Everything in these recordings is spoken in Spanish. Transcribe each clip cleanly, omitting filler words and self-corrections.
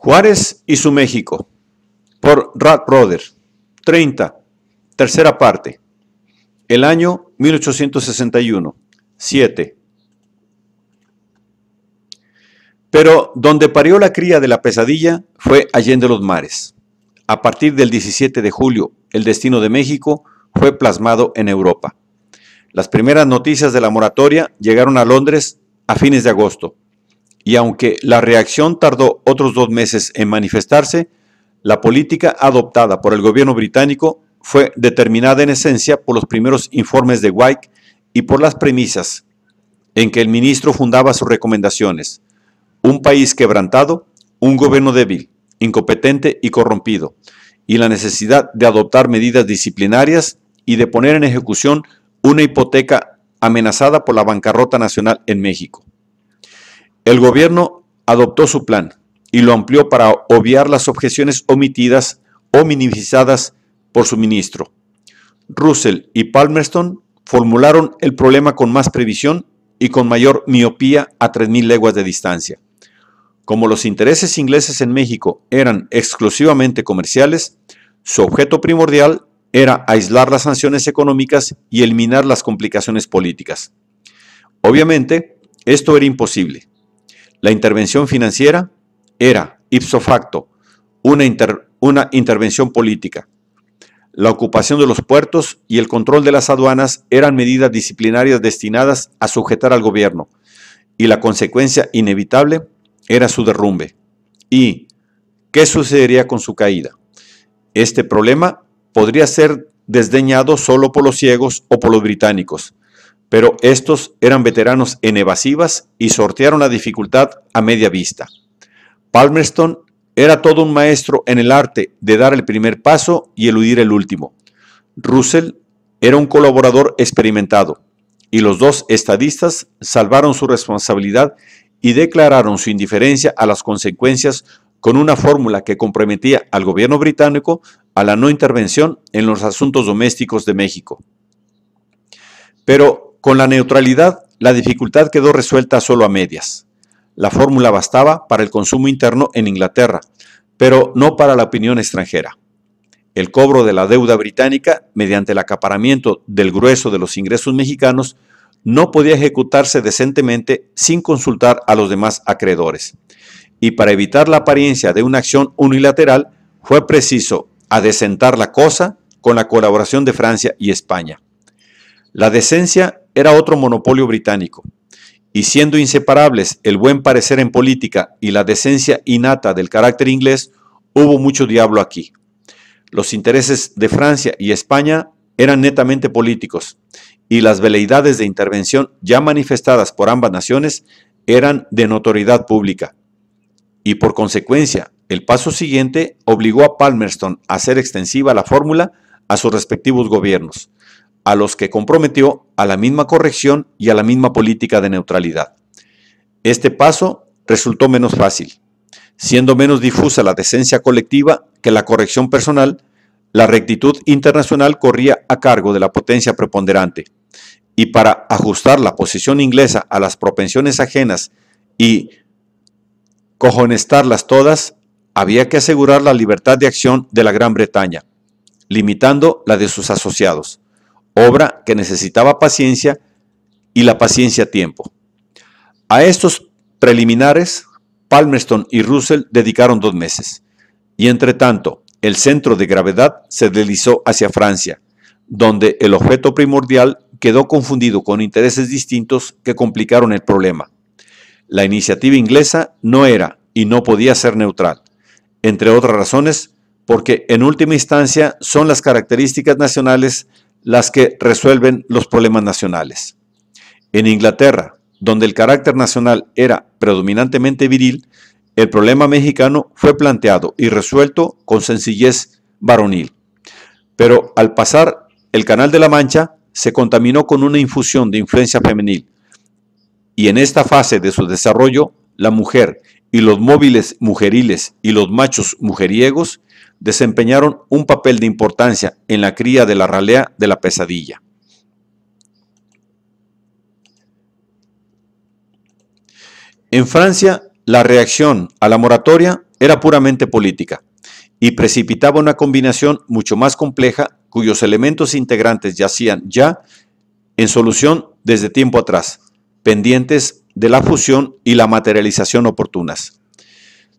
Juárez y su México, por Rad Brother, 30, tercera parte, el año 1861, 7. Pero donde parió la cría de la pesadilla fue allende los mares. A partir del 17 de julio, el destino de México fue plasmado en Europa. Las primeras noticias de la moratoria llegaron a Londres a fines de agosto, y aunque la reacción tardó otros 2 meses en manifestarse, la política adoptada por el gobierno británico fue determinada en esencia por los primeros informes de White y por las premisas en que el ministro fundaba sus recomendaciones: un país quebrantado, un gobierno débil, incompetente y corrompido, y la necesidad de adoptar medidas disciplinarias y de poner en ejecución una hipoteca amenazada por la bancarrota nacional en México. El gobierno adoptó su plan y lo amplió para obviar las objeciones omitidas o minimizadas por su ministro. Russell y Palmerston formularon el problema con más previsión y con mayor miopía a 3,000 leguas de distancia. Como los intereses ingleses en México eran exclusivamente comerciales, su objeto primordial era aislar las sanciones económicas y eliminar las complicaciones políticas. Obviamente, esto era imposible. La intervención financiera era, ipso facto, una intervención política. La ocupación de los puertos y el control de las aduanas eran medidas disciplinarias destinadas a sujetar al gobierno, y la consecuencia inevitable era su derrumbe. ¿Y qué sucedería con su caída? Este problema podría ser desdeñado solo por los ciegos o por los británicos, pero estos eran veteranos en evasivas y sortearon la dificultad a media vista. Palmerston era todo un maestro en el arte de dar el primer paso y eludir el último. Russell era un colaborador experimentado, y los dos estadistas salvaron su responsabilidad y declararon su indiferencia a las consecuencias con una fórmula que comprometía al gobierno británico a la no intervención en los asuntos domésticos de México. Pero con la neutralidad, la dificultad quedó resuelta solo a medias. La fórmula bastaba para el consumo interno en Inglaterra, pero no para la opinión extranjera. El cobro de la deuda británica, mediante el acaparamiento del grueso de los ingresos mexicanos, no podía ejecutarse decentemente sin consultar a los demás acreedores. Y para evitar la apariencia de una acción unilateral, fue preciso adecentar la cosa con la colaboración de Francia y España. La decencia era otro monopolio británico, y siendo inseparables el buen parecer en política y la decencia innata del carácter inglés, hubo mucho diablo aquí. Los intereses de Francia y España eran netamente políticos, y las veleidades de intervención ya manifestadas por ambas naciones eran de notoriedad pública. Y por consecuencia, el paso siguiente obligó a Palmerston a hacer extensiva la fórmula a sus respectivos gobiernos, a los que comprometió a la misma corrección y a la misma política de neutralidad. Este paso resultó menos fácil. Siendo menos difusa la decencia colectiva que la corrección personal, la rectitud internacional corría a cargo de la potencia preponderante, y para ajustar la posición inglesa a las propensiones ajenas y cohonestarlas todas, había que asegurar la libertad de acción de la Gran Bretaña, limitando la de sus asociados, obra que necesitaba paciencia y la paciencia tiempo. A estos preliminares, Palmerston y Russell dedicaron 2 meses, y entre tanto, el centro de gravedad se deslizó hacia Francia, donde el objeto primordial quedó confundido con intereses distintos que complicaron el problema. La iniciativa inglesa no era y no podía ser neutral, entre otras razones, porque en última instancia son las características nacionales las que resuelven los problemas nacionales. En Inglaterra, donde el carácter nacional era predominantemente viril, el problema mexicano fue planteado y resuelto con sencillez varonil. Pero al pasar el Canal de la Mancha, se contaminó con una infusión de influencia femenil, y en esta fase de su desarrollo, la mujer y los móviles mujeriles y los machos mujeriegos desempeñaron un papel de importancia en la cría de la ralea de la pesadilla. En Francia, la reacción a la moratoria era puramente política y precipitaba una combinación mucho más compleja cuyos elementos integrantes yacían ya en solución desde tiempo atrás, pendientes de la fusión y la materialización oportunas.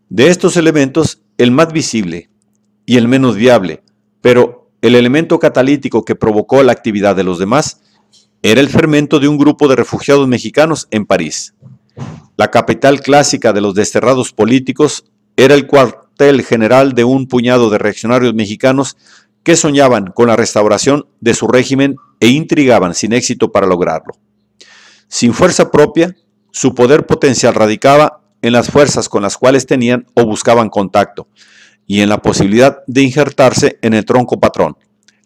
De estos elementos, el más visible y el menos viable, pero el elemento catalítico que provocó la actividad de los demás, era el fermento de un grupo de refugiados mexicanos en París. La capital clásica de los desterrados políticos era el cuartel general de un puñado de reaccionarios mexicanos que soñaban con la restauración de su régimen e intrigaban sin éxito para lograrlo. Sin fuerza propia, su poder potencial radicaba en las fuerzas con las cuales tenían o buscaban contacto y en la posibilidad de injertarse en el tronco patrón,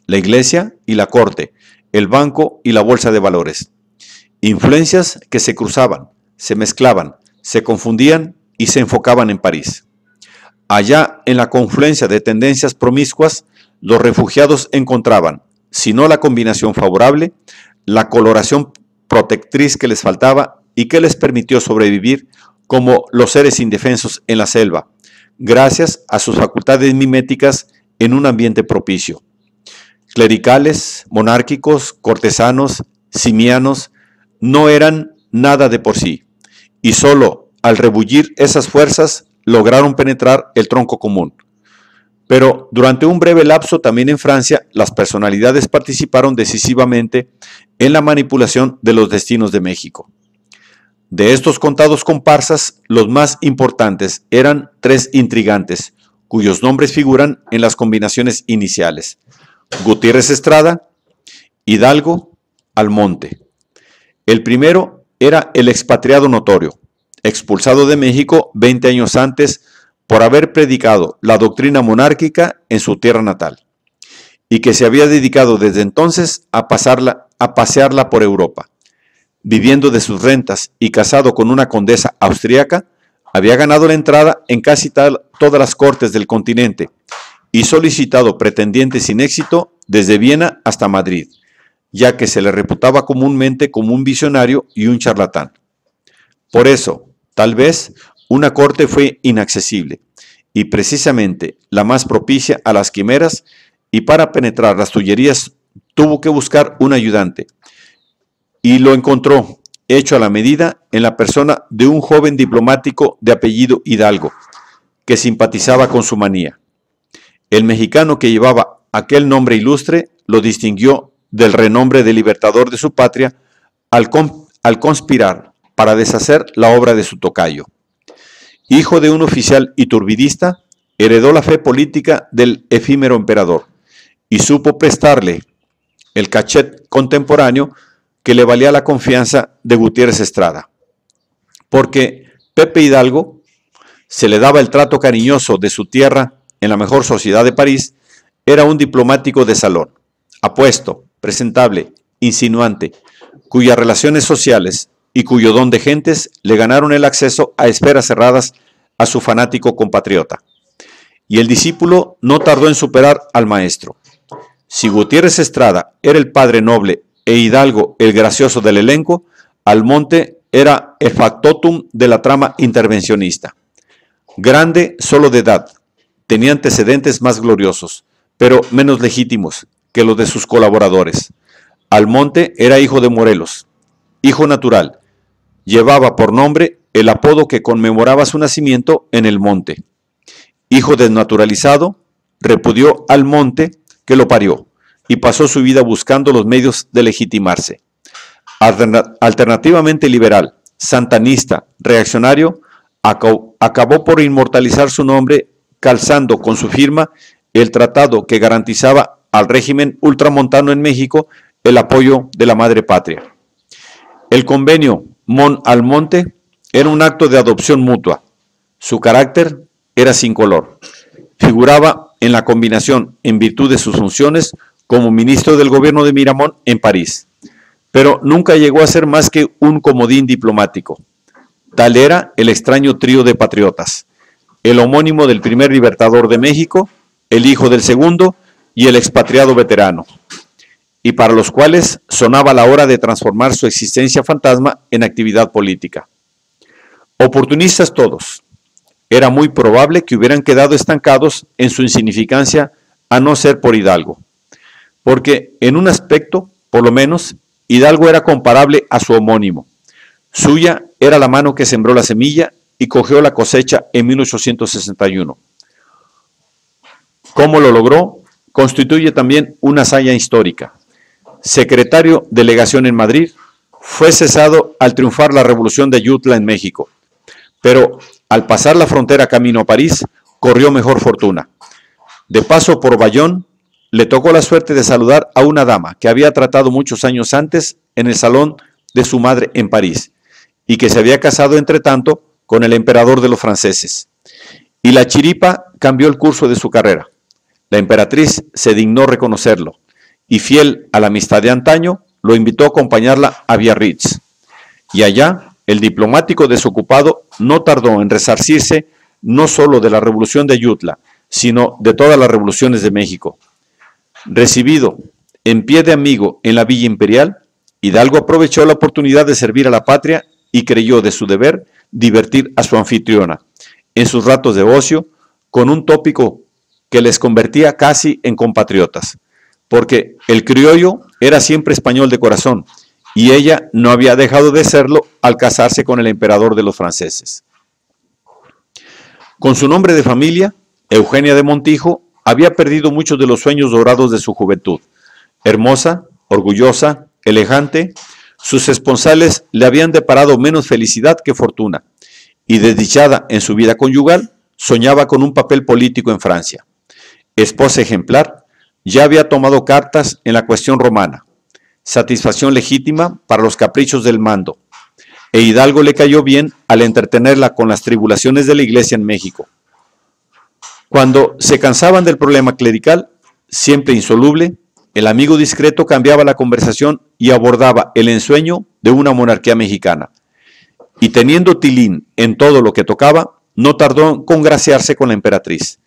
la iglesia y la corte, el banco y la bolsa de valores. Influencias que se cruzaban, se mezclaban, se confundían y se enfocaban en París. Allá, en la confluencia de tendencias promiscuas, los refugiados encontraban, si no la combinación favorable, la coloración protectriz que les faltaba y que les permitió sobrevivir como los seres indefensos en la selva, gracias a sus facultades miméticas en un ambiente propicio. Clericales, monárquicos, cortesanos, simianos, no eran nada de por sí, y solo al rebullir esas fuerzas lograron penetrar el tronco común. Pero durante un breve lapso también en Francia, las personalidades participaron decisivamente en la manipulación de los destinos de México. De estos contados comparsas, los más importantes eran tres intrigantes, cuyos nombres figuran en las combinaciones iniciales: Gutiérrez Estrada, Hidalgo, Almonte. El primero era el expatriado notorio, expulsado de México 20 años antes por haber predicado la doctrina monárquica en su tierra natal, y que se había dedicado desde entonces a pasearla por Europa. Viviendo de sus rentas y casado con una condesa austríaca, había ganado la entrada en casi todas las cortes del continente y solicitado pretendientes sin éxito desde Viena hasta Madrid, ya que se le reputaba comúnmente como un visionario y un charlatán. Por eso, tal vez, una corte fue inaccesible y precisamente la más propicia a las quimeras, y para penetrar las tullerías tuvo que buscar un ayudante, y lo encontró, hecho a la medida, en la persona de un joven diplomático de apellido Hidalgo, que simpatizaba con su manía. El mexicano que llevaba aquel nombre ilustre lo distinguió del renombre de libertador de su patria al conspirar para deshacer la obra de su tocayo. Hijo de un oficial iturbidista, heredó la fe política del efímero emperador y supo prestarle el cachet contemporáneo que le valía la confianza de Gutiérrez Estrada. Porque Pepe Hidalgo se le daba el trato cariñoso de su tierra en la mejor sociedad de París, era un diplomático de salón, apuesto, presentable, insinuante, cuyas relaciones sociales y cuyo don de gentes le ganaron el acceso a esferas cerradas a su fanático compatriota. Y el discípulo no tardó en superar al maestro. Si Gutiérrez Estrada era el padre noble e Hidalgo el gracioso del elenco, Almonte era el factotum de la trama intervencionista. Grande solo de edad, tenía antecedentes más gloriosos, pero menos legítimos que los de sus colaboradores. Almonte era hijo de Morelos, hijo natural. Llevaba por nombre el apodo que conmemoraba su nacimiento en el monte. Hijo desnaturalizado, repudió al monte que lo parió y pasó su vida buscando los medios de legitimarse. Alternativamente liberal, santanista, reaccionario, acabó por inmortalizar su nombre calzando con su firma el tratado que garantizaba al régimen ultramontano en México el apoyo de la madre patria. El convenio Mon-Almonte era un acto de adopción mutua. Su carácter era sin color. Figuraba en la combinación, en virtud de sus funciones, como ministro del gobierno de Miramón en París, pero nunca llegó a ser más que un comodín diplomático. Tal era el extraño trío de patriotas, el homónimo del primer libertador de México, el hijo del segundo y el expatriado veterano, y para los cuales sonaba la hora de transformar su existencia fantasma en actividad política. Oportunistas todos, era muy probable que hubieran quedado estancados en su insignificancia a no ser por Hidalgo. Porque en un aspecto, por lo menos, Hidalgo era comparable a su homónimo. Suya era la mano que sembró la semilla y cogió la cosecha en 1861. ¿Cómo lo logró? Constituye también una hazaña histórica. Secretario de Legación en Madrid, fue cesado al triunfar la Revolución de Ayutla en México, pero al pasar la frontera camino a París, corrió mejor fortuna. De paso por Bayonne, le tocó la suerte de saludar a una dama que había tratado muchos años antes en el salón de su madre en París, y que se había casado entre tanto con el emperador de los franceses. Y la chiripa cambió el curso de su carrera. La emperatriz se dignó reconocerlo, y fiel a la amistad de antaño, lo invitó a acompañarla a Biarritz. Y allá, el diplomático desocupado no tardó en resarcirse no solo de la Revolución de Ayutla, sino de todas las revoluciones de México. Recibido en pie de amigo en la Villa Imperial, Hidalgo aprovechó la oportunidad de servir a la patria y creyó de su deber divertir a su anfitriona en sus ratos de ocio con un tópico que les convertía casi en compatriotas, porque el criollo era siempre español de corazón y ella no había dejado de serlo al casarse con el emperador de los franceses. Con su nombre de familia, Eugenia de Montijo había perdido muchos de los sueños dorados de su juventud. Hermosa, orgullosa, elegante, sus esponsales le habían deparado menos felicidad que fortuna, y desdichada en su vida conyugal, soñaba con un papel político en Francia. Esposa ejemplar, ya había tomado cartas en la cuestión romana, satisfacción legítima para los caprichos del mando, e Hidalgo le cayó bien al entretenerla con las tribulaciones de la Iglesia en México. Cuando se cansaban del problema clerical, siempre insoluble, el amigo discreto cambiaba la conversación y abordaba el ensueño de una monarquía mexicana. Y teniendo tilín en todo lo que tocaba, no tardó en congraciarse con la emperatriz.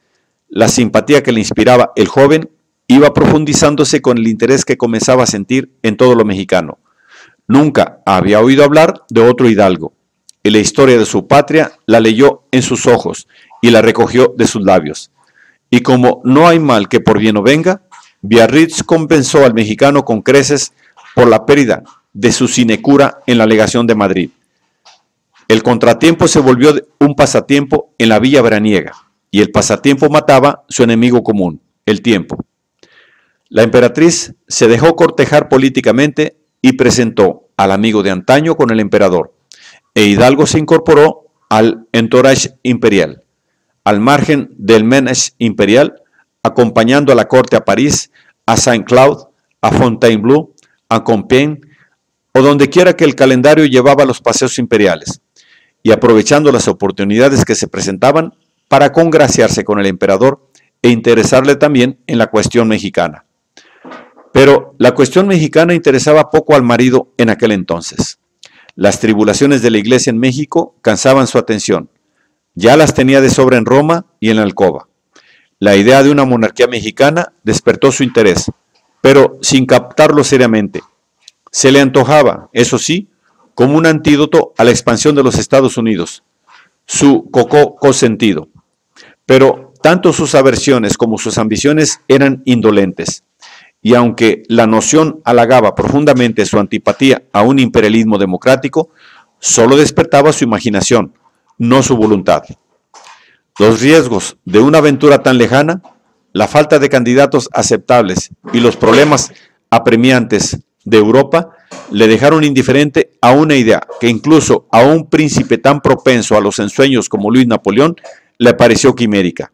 La simpatía que le inspiraba el joven iba profundizándose con el interés que comenzaba a sentir en todo lo mexicano. Nunca había oído hablar de otro Hidalgo, y la historia de su patria la leyó en sus ojos y la recogió de sus labios. Y como no hay mal que por bien no venga, Biarritz compensó al mexicano con creces por la pérdida de su sinecura en la legación de Madrid. El contratiempo se volvió un pasatiempo en la villa veraniega, y el pasatiempo mataba su enemigo común, el tiempo. La emperatriz se dejó cortejar políticamente y presentó al amigo de antaño con el emperador, e Hidalgo se incorporó al entourage imperial, al margen del ménage imperial, acompañando a la corte a París, a Saint-Cloud, a Fontainebleau, a Compiègne, o donde quiera que el calendario llevaba los paseos imperiales, y aprovechando las oportunidades que se presentaban para congraciarse con el emperador e interesarle también en la cuestión mexicana. Pero la cuestión mexicana interesaba poco al marido en aquel entonces. Las tribulaciones de la Iglesia en México cansaban su atención. Ya las tenía de sobra en Roma y en la alcoba. La idea de una monarquía mexicana despertó su interés, pero sin captarlo seriamente. Se le antojaba, eso sí, como un antídoto a la expansión de los Estados Unidos, su cocó consentido. Pero tanto sus aversiones como sus ambiciones eran indolentes, y aunque la noción halagaba profundamente su antipatía a un imperialismo democrático, solo despertaba su imaginación, no su voluntad. Los riesgos de una aventura tan lejana, la falta de candidatos aceptables y los problemas apremiantes de Europa le dejaron indiferente a una idea que incluso a un príncipe tan propenso a los ensueños como Luis Napoleón le pareció quimérica.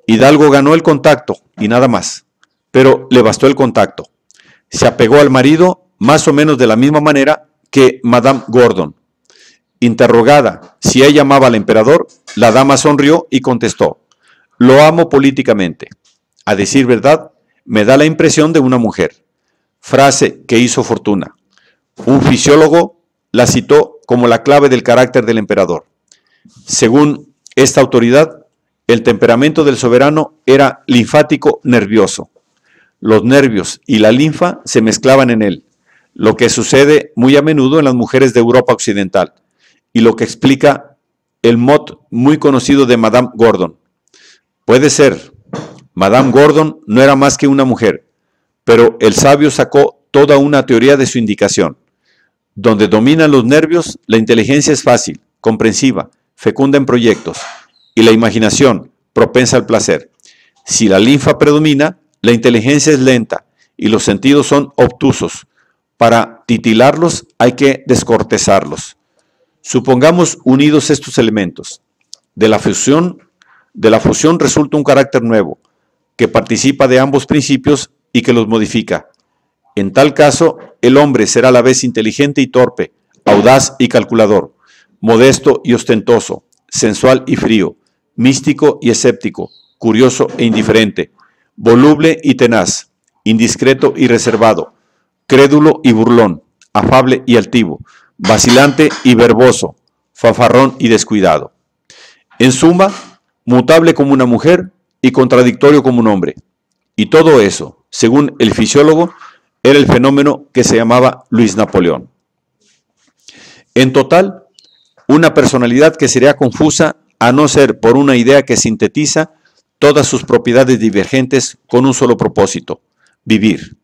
Hidalgo ganó el contacto y nada más, pero le bastó el contacto. Se apegó al marido más o menos de la misma manera que Madame Gordon. Interrogada si ella amaba al emperador, la dama sonrió y contestó: lo amo políticamente. A decir verdad, me da la impresión de una mujer. Frase que hizo fortuna. Un fisiólogo la citó como la clave del carácter del emperador. Según esta autoridad, el temperamento del soberano era linfático nervioso. Los nervios y la linfa se mezclaban en él, lo que sucede muy a menudo en las mujeres de Europa occidental, y lo que explica el mote muy conocido de Madame Gordon. Puede ser, Madame Gordon no era más que una mujer, pero el sabio sacó toda una teoría de su indicación. Donde dominan los nervios, la inteligencia es fácil, comprensiva, fecunda en proyectos, y la imaginación, propensa al placer. Si la linfa predomina, la inteligencia es lenta y los sentidos son obtusos. Para titilarlos hay que descortezarlos. Supongamos unidos estos elementos. De la fusión resulta un carácter nuevo, que participa de ambos principios y que los modifica. En tal caso, el hombre será a la vez inteligente y torpe, audaz y calculador, modesto y ostentoso, sensual y frío, místico y escéptico, curioso e indiferente, voluble y tenaz, indiscreto y reservado, crédulo y burlón, afable y altivo, vacilante y verboso, fanfarrón y descuidado. En suma, mutable como una mujer y contradictorio como un hombre. Y todo eso, según el fisiólogo, era el fenómeno que se llamaba Luis Napoleón. En total, una personalidad que sería confusa a no ser por una idea que sintetiza todas sus propiedades divergentes con un solo propósito: vivir.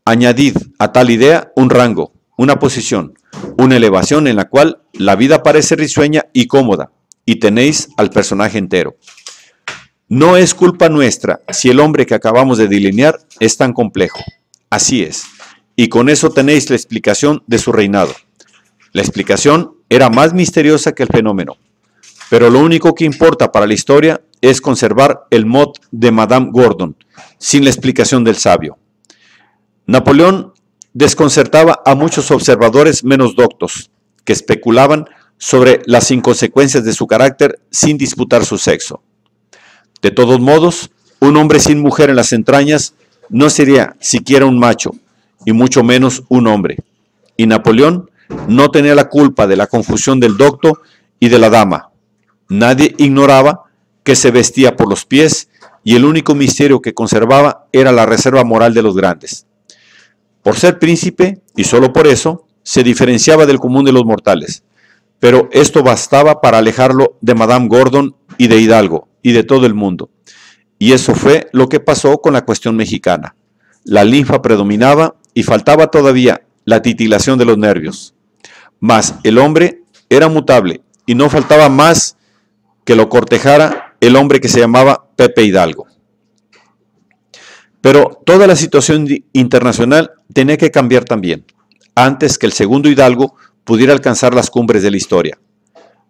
Añadid a tal idea un rango, una posición, una elevación en la cual la vida parece risueña y cómoda, y tenéis al personaje entero. No es culpa nuestra si el hombre que acabamos de delinear es tan complejo. Así es, y con eso tenéis la explicación de su reinado. La explicación era más misteriosa que el fenómeno, pero lo único que importa para la historia es conservar el mote de Madame Gordon, sin la explicación del sabio. Napoleón desconcertaba a muchos observadores menos doctos, que especulaban sobre las inconsecuencias de su carácter sin disputar su sexo. De todos modos, un hombre sin mujer en las entrañas no sería siquiera un macho, y mucho menos un hombre. Y Napoleón no tenía la culpa de la confusión del docto y de la dama. Nadie ignoraba que se vestía por los pies, y el único misterio que conservaba era la reserva moral de los grandes. Por ser príncipe, y solo por eso, se diferenciaba del común de los mortales. Pero esto bastaba para alejarlo de Madame Gordon y de Hidalgo, y de todo el mundo. Y eso fue lo que pasó con la cuestión mexicana. La linfa predominaba y faltaba todavía la titilación de los nervios. Mas el hombre era mutable y no faltaba más que lo cortejara el hombre que se llamaba Pepe Hidalgo. Pero toda la situación internacional tenía que cambiar también, antes que el segundo Hidalgo pudiera alcanzar las cumbres de la historia.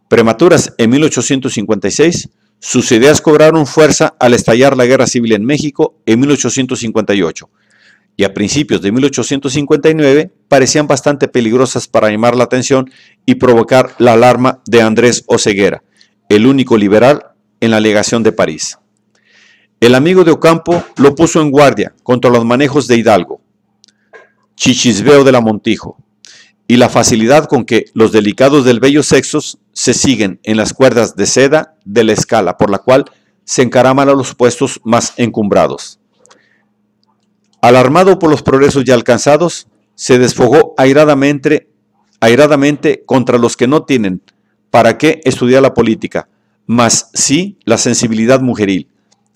Prematuras en 1856, sus ideas cobraron fuerza al estallar la Guerra Civil en México en 1858, y a principios de 1859 parecían bastante peligrosas para llamar la atención y provocar la alarma de Andrés Oseguera, el único liberal en la legación de París. El amigo de Ocampo lo puso en guardia contra los manejos de Hidalgo, Chichisveo de la Montijo, y la facilidad con que los delicados del bello sexos se siguen en las cuerdas de seda de la escala por la cual se encaraman a los puestos más encumbrados. Alarmado por los progresos ya alcanzados, se desfogó airadamente contra los que no tienen para qué estudiar la política, mas sí la sensibilidad mujeril,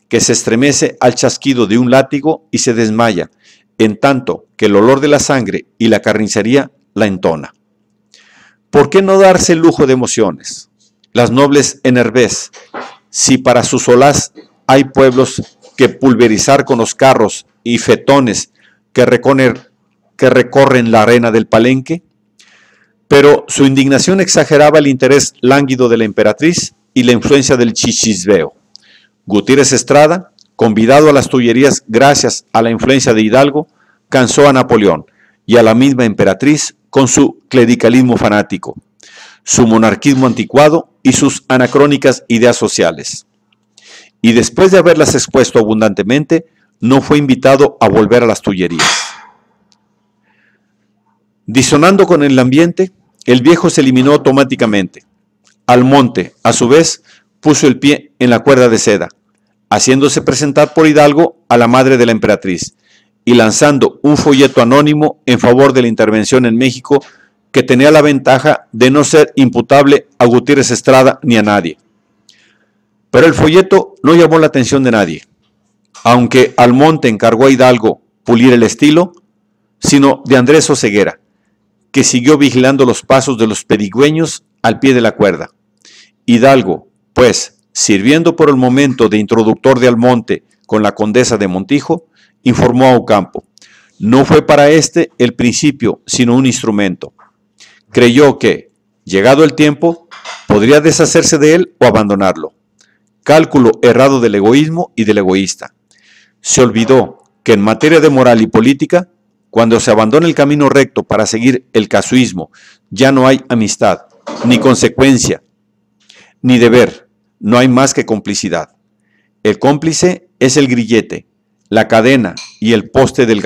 que se estremece al chasquido de un látigo y se desmaya, en tanto que el olor de la sangre y la carnicería la entona. ¿Por qué no darse el lujo de emociones? Las nobles enervés, si para su solaz hay pueblos que pulverizar con los carros y fetones que recorren la arena del Palenque. Pero su indignación exageraba el interés lánguido de la emperatriz y la influencia del Chichisveo. Gutiérrez Estrada, convidado a las tullerías gracias a la influencia de Hidalgo, cansó a Napoleón y a la misma emperatriz con su clericalismo fanático, su monarquismo anticuado y sus anacrónicas ideas sociales. Y después de haberlas expuesto abundantemente, no fue invitado a volver a las tullerías. Disonando con el ambiente, el viejo se eliminó automáticamente. Almonte, a su vez, puso el pie en la cuerda de seda, haciéndose presentar por Hidalgo a la madre de la emperatriz y lanzando un folleto anónimo en favor de la intervención en México que tenía la ventaja de no ser imputable a Gutiérrez Estrada ni a nadie. Pero el folleto no llamó la atención de nadie, aunque Almonte encargó a Hidalgo pulir el estilo, sino de Andrés Oseguera, que siguió vigilando los pasos de los pedigüeños al pie de la cuerda. Hidalgo, pues, sirviendo por el momento de introductor de Almonte con la condesa de Montijo, informó a Ocampo: no fue para este el principio, sino un instrumento. Creyó que, llegado el tiempo, podría deshacerse de él o abandonarlo. Cálculo errado del egoísmo y del egoísta. Se olvidó que en materia de moral y política, cuando se abandona el camino recto para seguir el casuismo, ya no hay amistad, ni consecuencia, ni deber, no hay más que complicidad. El cómplice es el grillete, la cadena y el poste del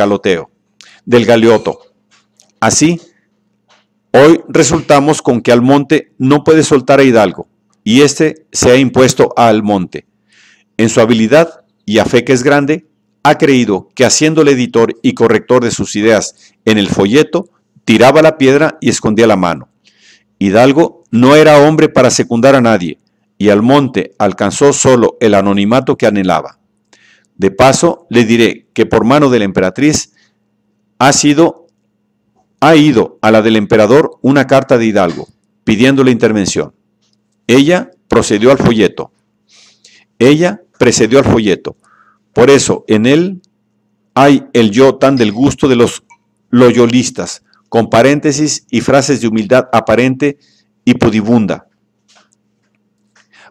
galeoto. Así, hoy resultamos con que Almonte no puede soltar a Hidalgo, y éste se ha impuesto a Almonte. En su habilidad, y a fe que es grande, ha creído que haciéndole editor y corrector de sus ideas en el folleto, tiraba la piedra y escondía la mano. Hidalgo no era hombre para secundar a nadie, y Almonte alcanzó solo el anonimato que anhelaba. De paso, le diré que por mano de la emperatriz ha ido a la del emperador una carta de Hidalgo, pidiéndole intervención. Ella precedió al folleto. Por eso, en él hay el yo tan del gusto de los loyolistas, con paréntesis y frases de humildad aparente y pudibunda.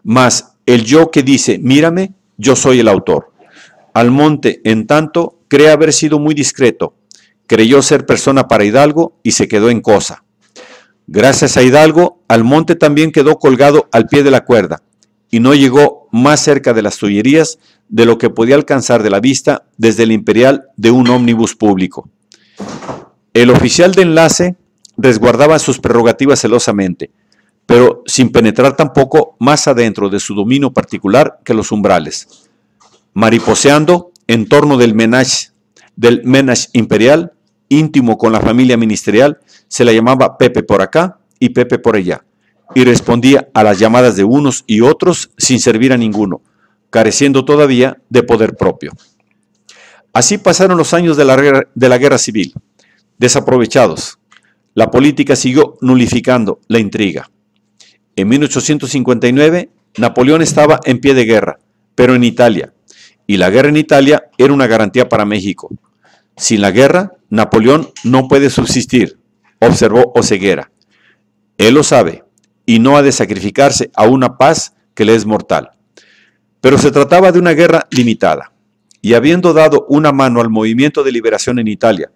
Mas el yo que dice: mírame, yo soy el autor. Almonte, en tanto, cree haber sido muy discreto. Creyó ser persona para Hidalgo y se quedó en cosa. Gracias a Hidalgo, Almonte también quedó colgado al pie de la cuerda y no llegó más cerca de las Tullerías de lo que podía alcanzar de la vista desde el Imperial de un ómnibus público. El oficial de enlace resguardaba sus prerrogativas celosamente, pero sin penetrar tampoco más adentro de su dominio particular que los umbrales. Mariposeando en torno del menage imperial, íntimo con la familia ministerial, se la llamaba Pepe por acá y Pepe por allá, y respondía a las llamadas de unos y otros sin servir a ninguno, careciendo todavía de poder propio. Así pasaron los años de la guerra civil, desaprovechados. La política siguió nulificando la intriga. En 1859, Napoleón estaba en pie de guerra, pero en Italia, y la guerra en Italia era una garantía para México. Sin la guerra, Napoleón no puede subsistir, observó Oseguera. Él lo sabe, y no ha de sacrificarse a una paz que le es mortal. Pero se trataba de una guerra limitada, y habiendo dado una mano al movimiento de liberación en Italia,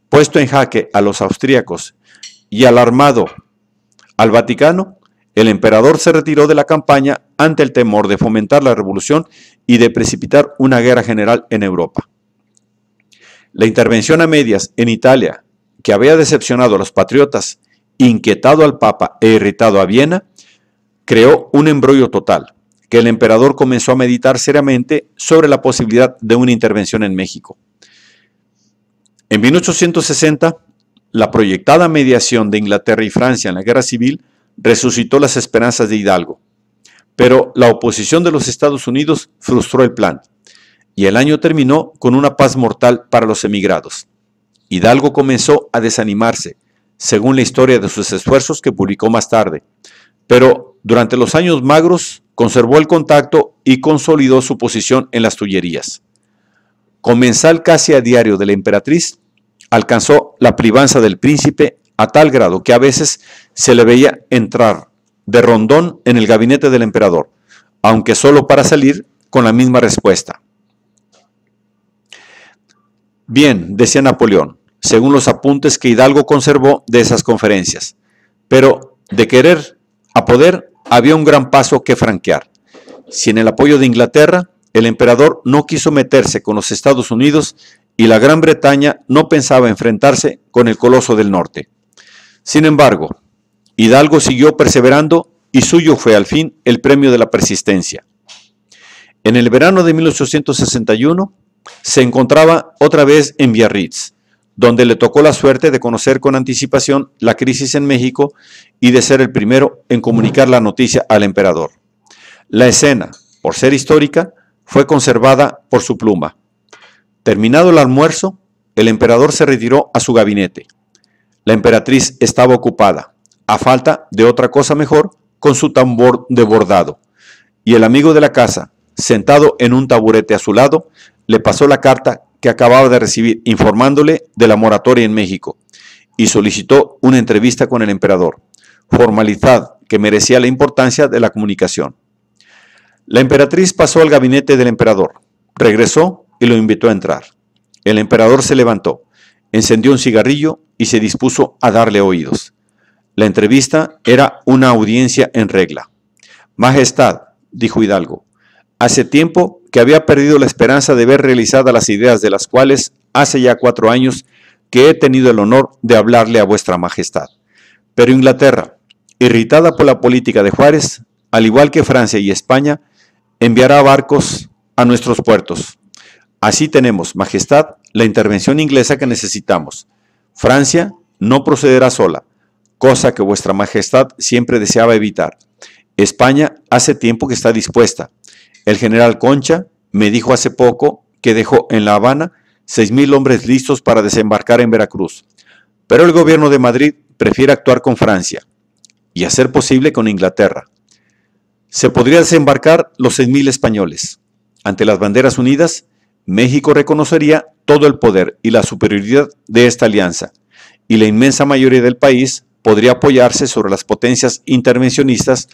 puesto en jaque a los austríacos y alarmado al Vaticano, el emperador se retiró de la campaña ante el temor de fomentar la revolución y de precipitar una guerra general en Europa. La intervención a medias en Italia, que había decepcionado a los patriotas, inquietado al Papa e irritado a Viena, creó un embrollo total, que el emperador comenzó a meditar seriamente sobre la posibilidad de una intervención en México. En 1860, la proyectada mediación de Inglaterra y Francia en la guerra civil resucitó las esperanzas de Hidalgo, pero la oposición de los Estados Unidos frustró el plan, y el año terminó con una paz mortal para los emigrados. Hidalgo comenzó a desanimarse, según la historia de sus esfuerzos que publicó más tarde, pero durante los años magros conservó el contacto y consolidó su posición en las Tullerías. Comensal casi a diario de la emperatriz, alcanzó la privanza del príncipe a tal grado que a veces se le veía entrar de rondón en el gabinete del emperador, aunque solo para salir con la misma respuesta. Bien, decía Napoleón, según los apuntes que Hidalgo conservó de esas conferencias, pero de querer a poder había un gran paso que franquear. Sin el apoyo de Inglaterra, el emperador no quiso meterse con los Estados Unidos y la Gran Bretaña no pensaba enfrentarse con el Coloso del Norte. Sin embargo, Hidalgo siguió perseverando y suyo fue al fin el premio de la persistencia. En el verano de 1861 se encontraba otra vez en Biarritz, donde le tocó la suerte de conocer con anticipación la crisis en México y de ser el primero en comunicar la noticia al emperador. La escena, por ser histórica, fue conservada por su pluma. Terminado el almuerzo, el emperador se retiró a su gabinete. La emperatriz estaba ocupada, a falta de otra cosa mejor, con su tambor de bordado, y el amigo de la casa, sentado en un taburete a su lado, le pasó la carta que acababa de recibir informándole de la moratoria en México y solicitó una entrevista con el emperador, formalidad que merecía la importancia de la comunicación. La emperatriz pasó al gabinete del emperador, regresó y lo invitó a entrar. El emperador se levantó, encendió un cigarrillo y se dispuso a darle oídos. La entrevista era una audiencia en regla. Majestad, dijo Hidalgo, hace tiempo que había perdido la esperanza de ver realizadas las ideas de las cuales hace ya 4 años que he tenido el honor de hablarle a vuestra majestad. Pero Inglaterra, irritada por la política de Juárez, al igual que Francia y España, enviará barcos a nuestros puertos. Así tenemos, majestad, la intervención inglesa que necesitamos. Francia no procederá sola, cosa que vuestra majestad siempre deseaba evitar. España hace tiempo que está dispuesta. El general Concha me dijo hace poco que dejó en La Habana 6,000 hombres listos para desembarcar en Veracruz. Pero el gobierno de Madrid prefiere actuar con Francia y, a ser posible, con Inglaterra. Se podría desembarcar los 6,000 españoles. Ante las banderas unidas, México reconocería todo el poder y la superioridad de esta alianza, y la inmensa mayoría del país podría apoyarse sobre las potencias intervencionistas,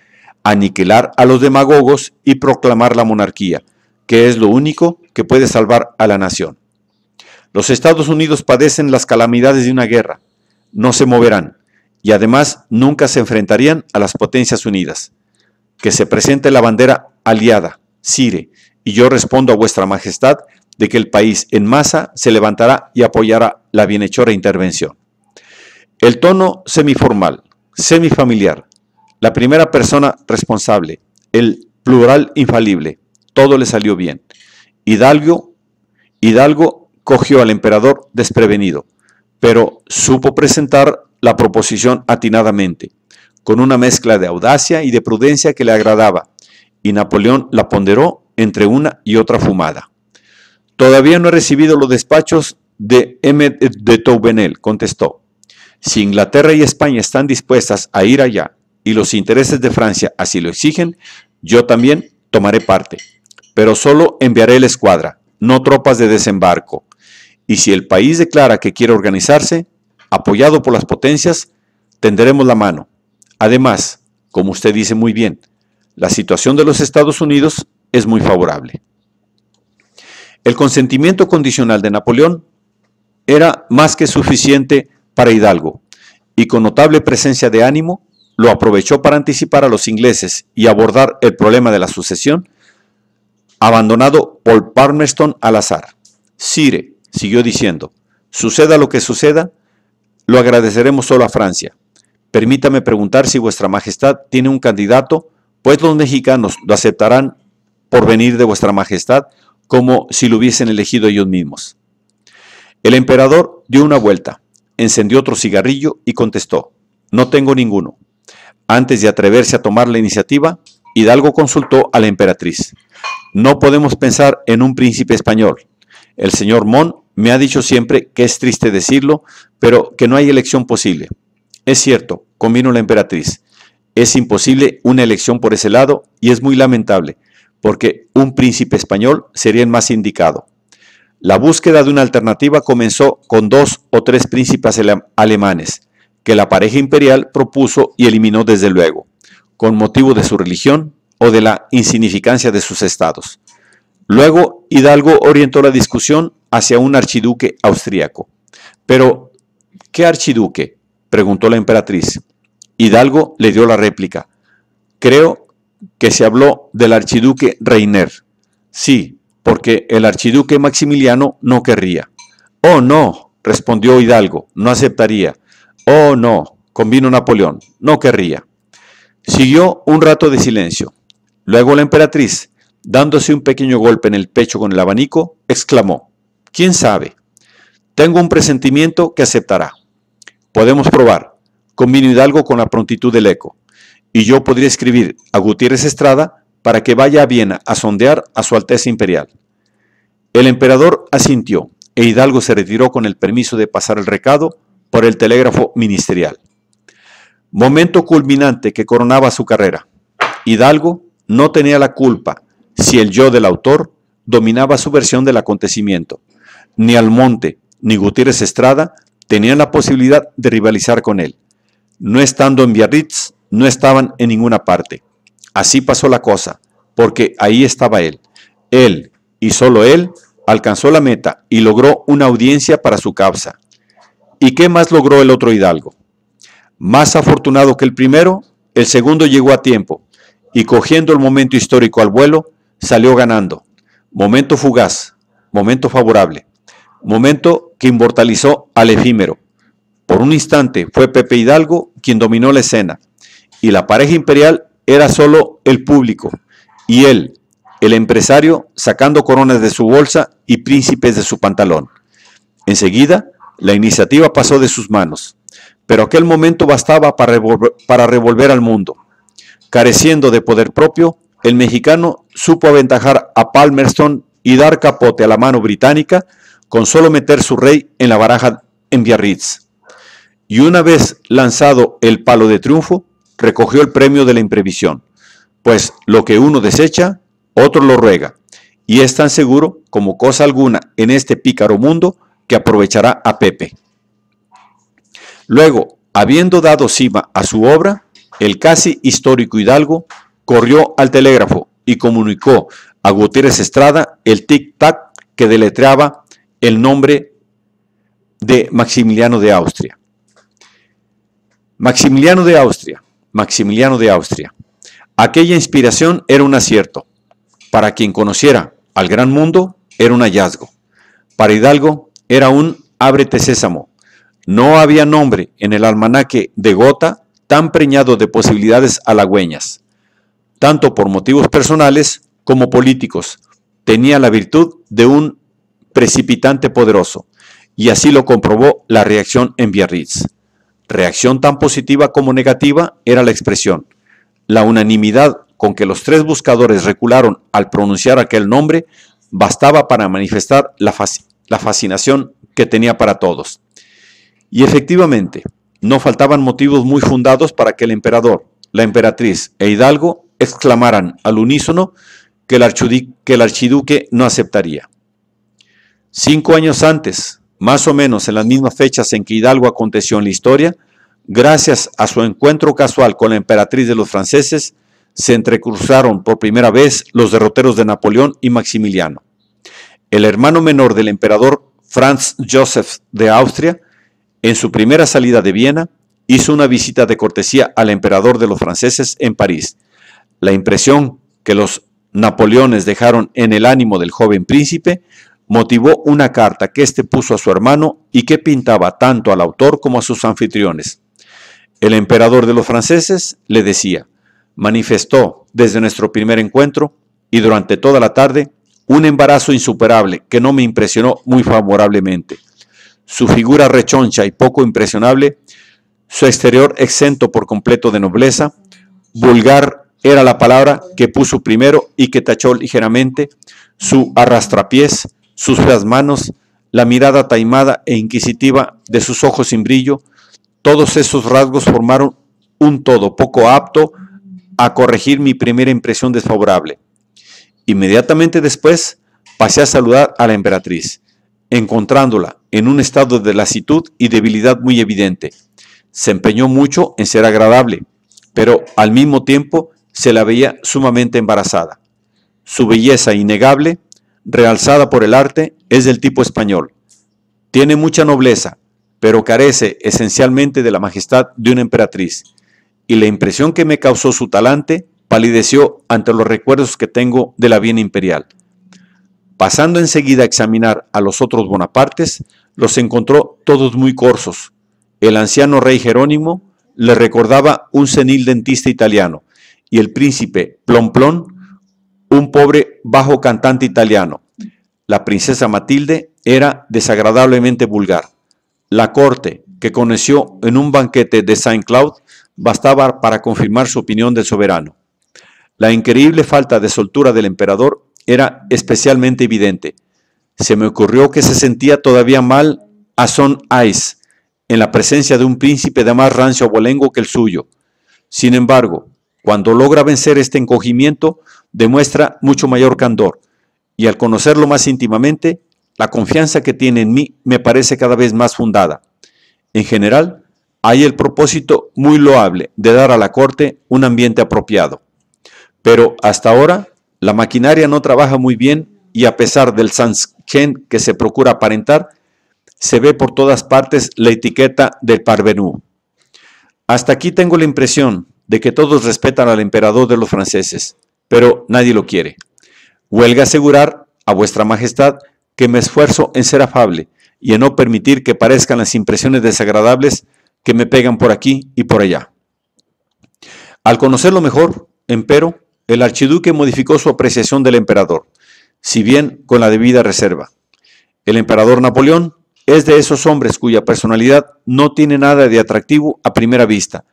aniquilar a los demagogos y proclamar la monarquía, que es lo único que puede salvar a la nación. Los Estados Unidos padecen las calamidades de una guerra, no se moverán, y además nunca se enfrentarían a las potencias unidas. Que se presente la bandera aliada, Sire, y yo respondo a vuestra majestad de que el país en masa se levantará y apoyará la bienhechora intervención. El tono semiformal, semifamiliar, la primera persona responsable, el plural infalible, todo le salió bien. Hidalgo cogió al emperador desprevenido, pero supo presentar la proposición atinadamente, con una mezcla de audacia y de prudencia que le agradaba, y Napoleón la ponderó entre una y otra fumada. Todavía no he recibido los despachos de M. de Touvenel, contestó. Si Inglaterra y España están dispuestas a ir allá y los intereses de Francia así lo exigen, yo también tomaré parte, pero solo enviaré la escuadra, no tropas de desembarco. Y si el país declara que quiere organizarse, apoyado por las potencias, tenderemos la mano. Además, como usted dice muy bien, la situación de los Estados Unidos es muy favorable. El consentimiento condicional de Napoleón era más que suficiente para Hidalgo, y con notable presencia de ánimo, lo aprovechó para anticipar a los ingleses y abordar el problema de la sucesión, abandonado por Palmerston al azar. Sire, siguió diciendo, suceda lo que suceda, lo agradeceremos solo a Francia. Permítame preguntar si vuestra majestad tiene un candidato, pues los mexicanos lo aceptarán por venir de vuestra majestad como si lo hubiesen elegido ellos mismos. El emperador dio una vuelta, encendió otro cigarrillo y contestó, no tengo ninguno. Antes de atreverse a tomar la iniciativa, Hidalgo consultó a la emperatriz. No podemos pensar en un príncipe español. El señor Mon me ha dicho siempre que es triste decirlo, pero que no hay elección posible. Es cierto, convino la emperatriz. Es imposible una elección por ese lado y es muy lamentable, porque un príncipe español sería el más indicado. La búsqueda de una alternativa comenzó con 2 o 3 príncipes alemanes, que la pareja imperial propuso y eliminó desde luego, con motivo de su religión o de la insignificancia de sus estados. Luego, Hidalgo orientó la discusión hacia un archiduque austríaco. Pero, ¿qué archiduque?, preguntó la emperatriz. Hidalgo le dio la réplica. Creo que se habló del archiduque Reiner. Sí, porque el archiduque Maximiliano no querría. Oh, no, respondió Hidalgo, no aceptaría. Oh, no, convino Napoleón, no querría. Siguió un rato de silencio. Luego la emperatriz, dándose un pequeño golpe en el pecho con el abanico, exclamó, ¿quién sabe? Tengo un presentimiento que aceptará. Podemos probar. Convino Hidalgo con la prontitud del eco, y yo podría escribir a Gutiérrez Estrada para que vaya a Viena a sondear a su Alteza Imperial. El emperador asintió, e Hidalgo se retiró con el permiso de pasar el recado por el telégrafo ministerial. Momento culminante que coronaba su carrera. Hidalgo no tenía la culpa si el yo del autor dominaba su versión del acontecimiento. Ni Almonte ni Gutiérrez Estrada tenían la posibilidad de rivalizar con él. No estando en Biarritz, no estaban en ninguna parte. Así pasó la cosa, porque ahí estaba él. Él, y solo él, alcanzó la meta y logró una audiencia para su causa. ¿Y qué más logró el otro Hidalgo? Más afortunado que el primero, el segundo llegó a tiempo, y cogiendo el momento histórico al vuelo, salió ganando. Momento fugaz, momento favorable, momento que inmortalizó al efímero. Por un instante fue Pepe Hidalgo quien dominó la escena, y la pareja imperial era solo el público, y él, el empresario, sacando coronas de su bolsa y príncipes de su pantalón. Enseguida, la iniciativa pasó de sus manos, pero aquel momento bastaba para revolver al mundo. Careciendo de poder propio, el mexicano supo aventajar a Palmerston y dar capote a la mano británica con solo meter su rey en la baraja en Biarritz. Y una vez lanzado el palo de triunfo, recogió el premio de la imprevisión, pues lo que uno desecha, otro lo ruega, y es tan seguro como cosa alguna en este pícaro mundo que aprovechará a Pepe. Luego, habiendo dado cima a su obra, el casi histórico Hidalgo corrió al telégrafo y comunicó a Gutiérrez Estrada el tic-tac que deletreaba el nombre de Maximiliano de Austria. Maximiliano de Austria, Maximiliano de Austria. Aquella inspiración era un acierto. Para quien conociera al gran mundo, era un hallazgo. Para Hidalgo, era un ábrete sésamo. No había nombre en el almanaque de Gotha tan preñado de posibilidades halagüeñas. Tanto por motivos personales como políticos, tenía la virtud de un precipitante poderoso, y así lo comprobó la reacción en Biarritz. Reacción tan positiva como negativa era la expresión. La unanimidad con que los tres buscadores recularon al pronunciar aquel nombre bastaba para manifestar la fascinación que tenía para todos. Y efectivamente, no faltaban motivos muy fundados para que el emperador, la emperatriz e Hidalgo exclamaran al unísono que el archiduque no aceptaría. 5 años antes, más o menos en las mismas fechas en que Hidalgo aconteció en la historia, gracias a su encuentro casual con la emperatriz de los franceses, se entrecruzaron por primera vez los derroteros de Napoleón y Maximiliano. El hermano menor del emperador Franz Joseph de Austria, en su primera salida de Viena, hizo una visita de cortesía al emperador de los franceses en París. La impresión que los Napoleones dejaron en el ánimo del joven príncipe motivó una carta que éste puso a su hermano y que pintaba tanto al autor como a sus anfitriones. El emperador de los franceses le decía: manifestó desde nuestro primer encuentro y durante toda la tarde un embarazo insuperable que no me impresionó muy favorablemente. Su figura rechoncha y poco impresionable, su exterior exento por completo de nobleza, vulgar era la palabra que puso primero y que tachó ligeramente, su arrastrapiés, sus feas manos, la mirada taimada e inquisitiva de sus ojos sin brillo, todos esos rasgos formaron un todo poco apto a corregir mi primera impresión desfavorable. Inmediatamente después pasé a saludar a la emperatriz, encontrándola en un estado de lasitud y debilidad muy evidente. Se empeñó mucho en ser agradable, pero al mismo tiempo se la veía sumamente embarazada. Su belleza innegable, realzada por el arte, es del tipo español. Tiene mucha nobleza, pero carece esencialmente de la majestad de una emperatriz, y la impresión que me causó su talante palideció ante los recuerdos que tengo de la Viena imperial. Pasando enseguida a examinar a los otros Bonapartes, los encontró todos muy corsos. El anciano rey Jerónimo le recordaba un senil dentista italiano, y el príncipe Plon, un pobre bajo cantante italiano. La princesa Matilde era desagradablemente vulgar. La corte, que conoció en un banquete de Saint-Cloud, bastaba para confirmar su opinión del soberano. La increíble falta de soltura del emperador era especialmente evidente. Se me ocurrió que se sentía todavía mal a son Ice, en la presencia de un príncipe de más rancio abolengo que el suyo. Sin embargo, cuando logra vencer este encogimiento, demuestra mucho mayor candor, y al conocerlo más íntimamente, la confianza que tiene en mí me parece cada vez más fundada. En general, hay el propósito muy loable de dar a la corte un ambiente apropiado. Pero hasta ahora, la maquinaria no trabaja muy bien y a pesar del sans-gêne que se procura aparentar, se ve por todas partes la etiqueta del parvenu. Hasta aquí tengo la impresión de que todos respetan al emperador de los franceses, pero nadie lo quiere. Huelga asegurar a vuestra majestad que me esfuerzo en ser afable y en no permitir que parezcan las impresiones desagradables que me pegan por aquí y por allá. Al conocerlo mejor, empero, el archiduque modificó su apreciación del emperador, si bien con la debida reserva. El emperador Napoleón es de esos hombres cuya personalidad no tiene nada de atractivo a primera vista,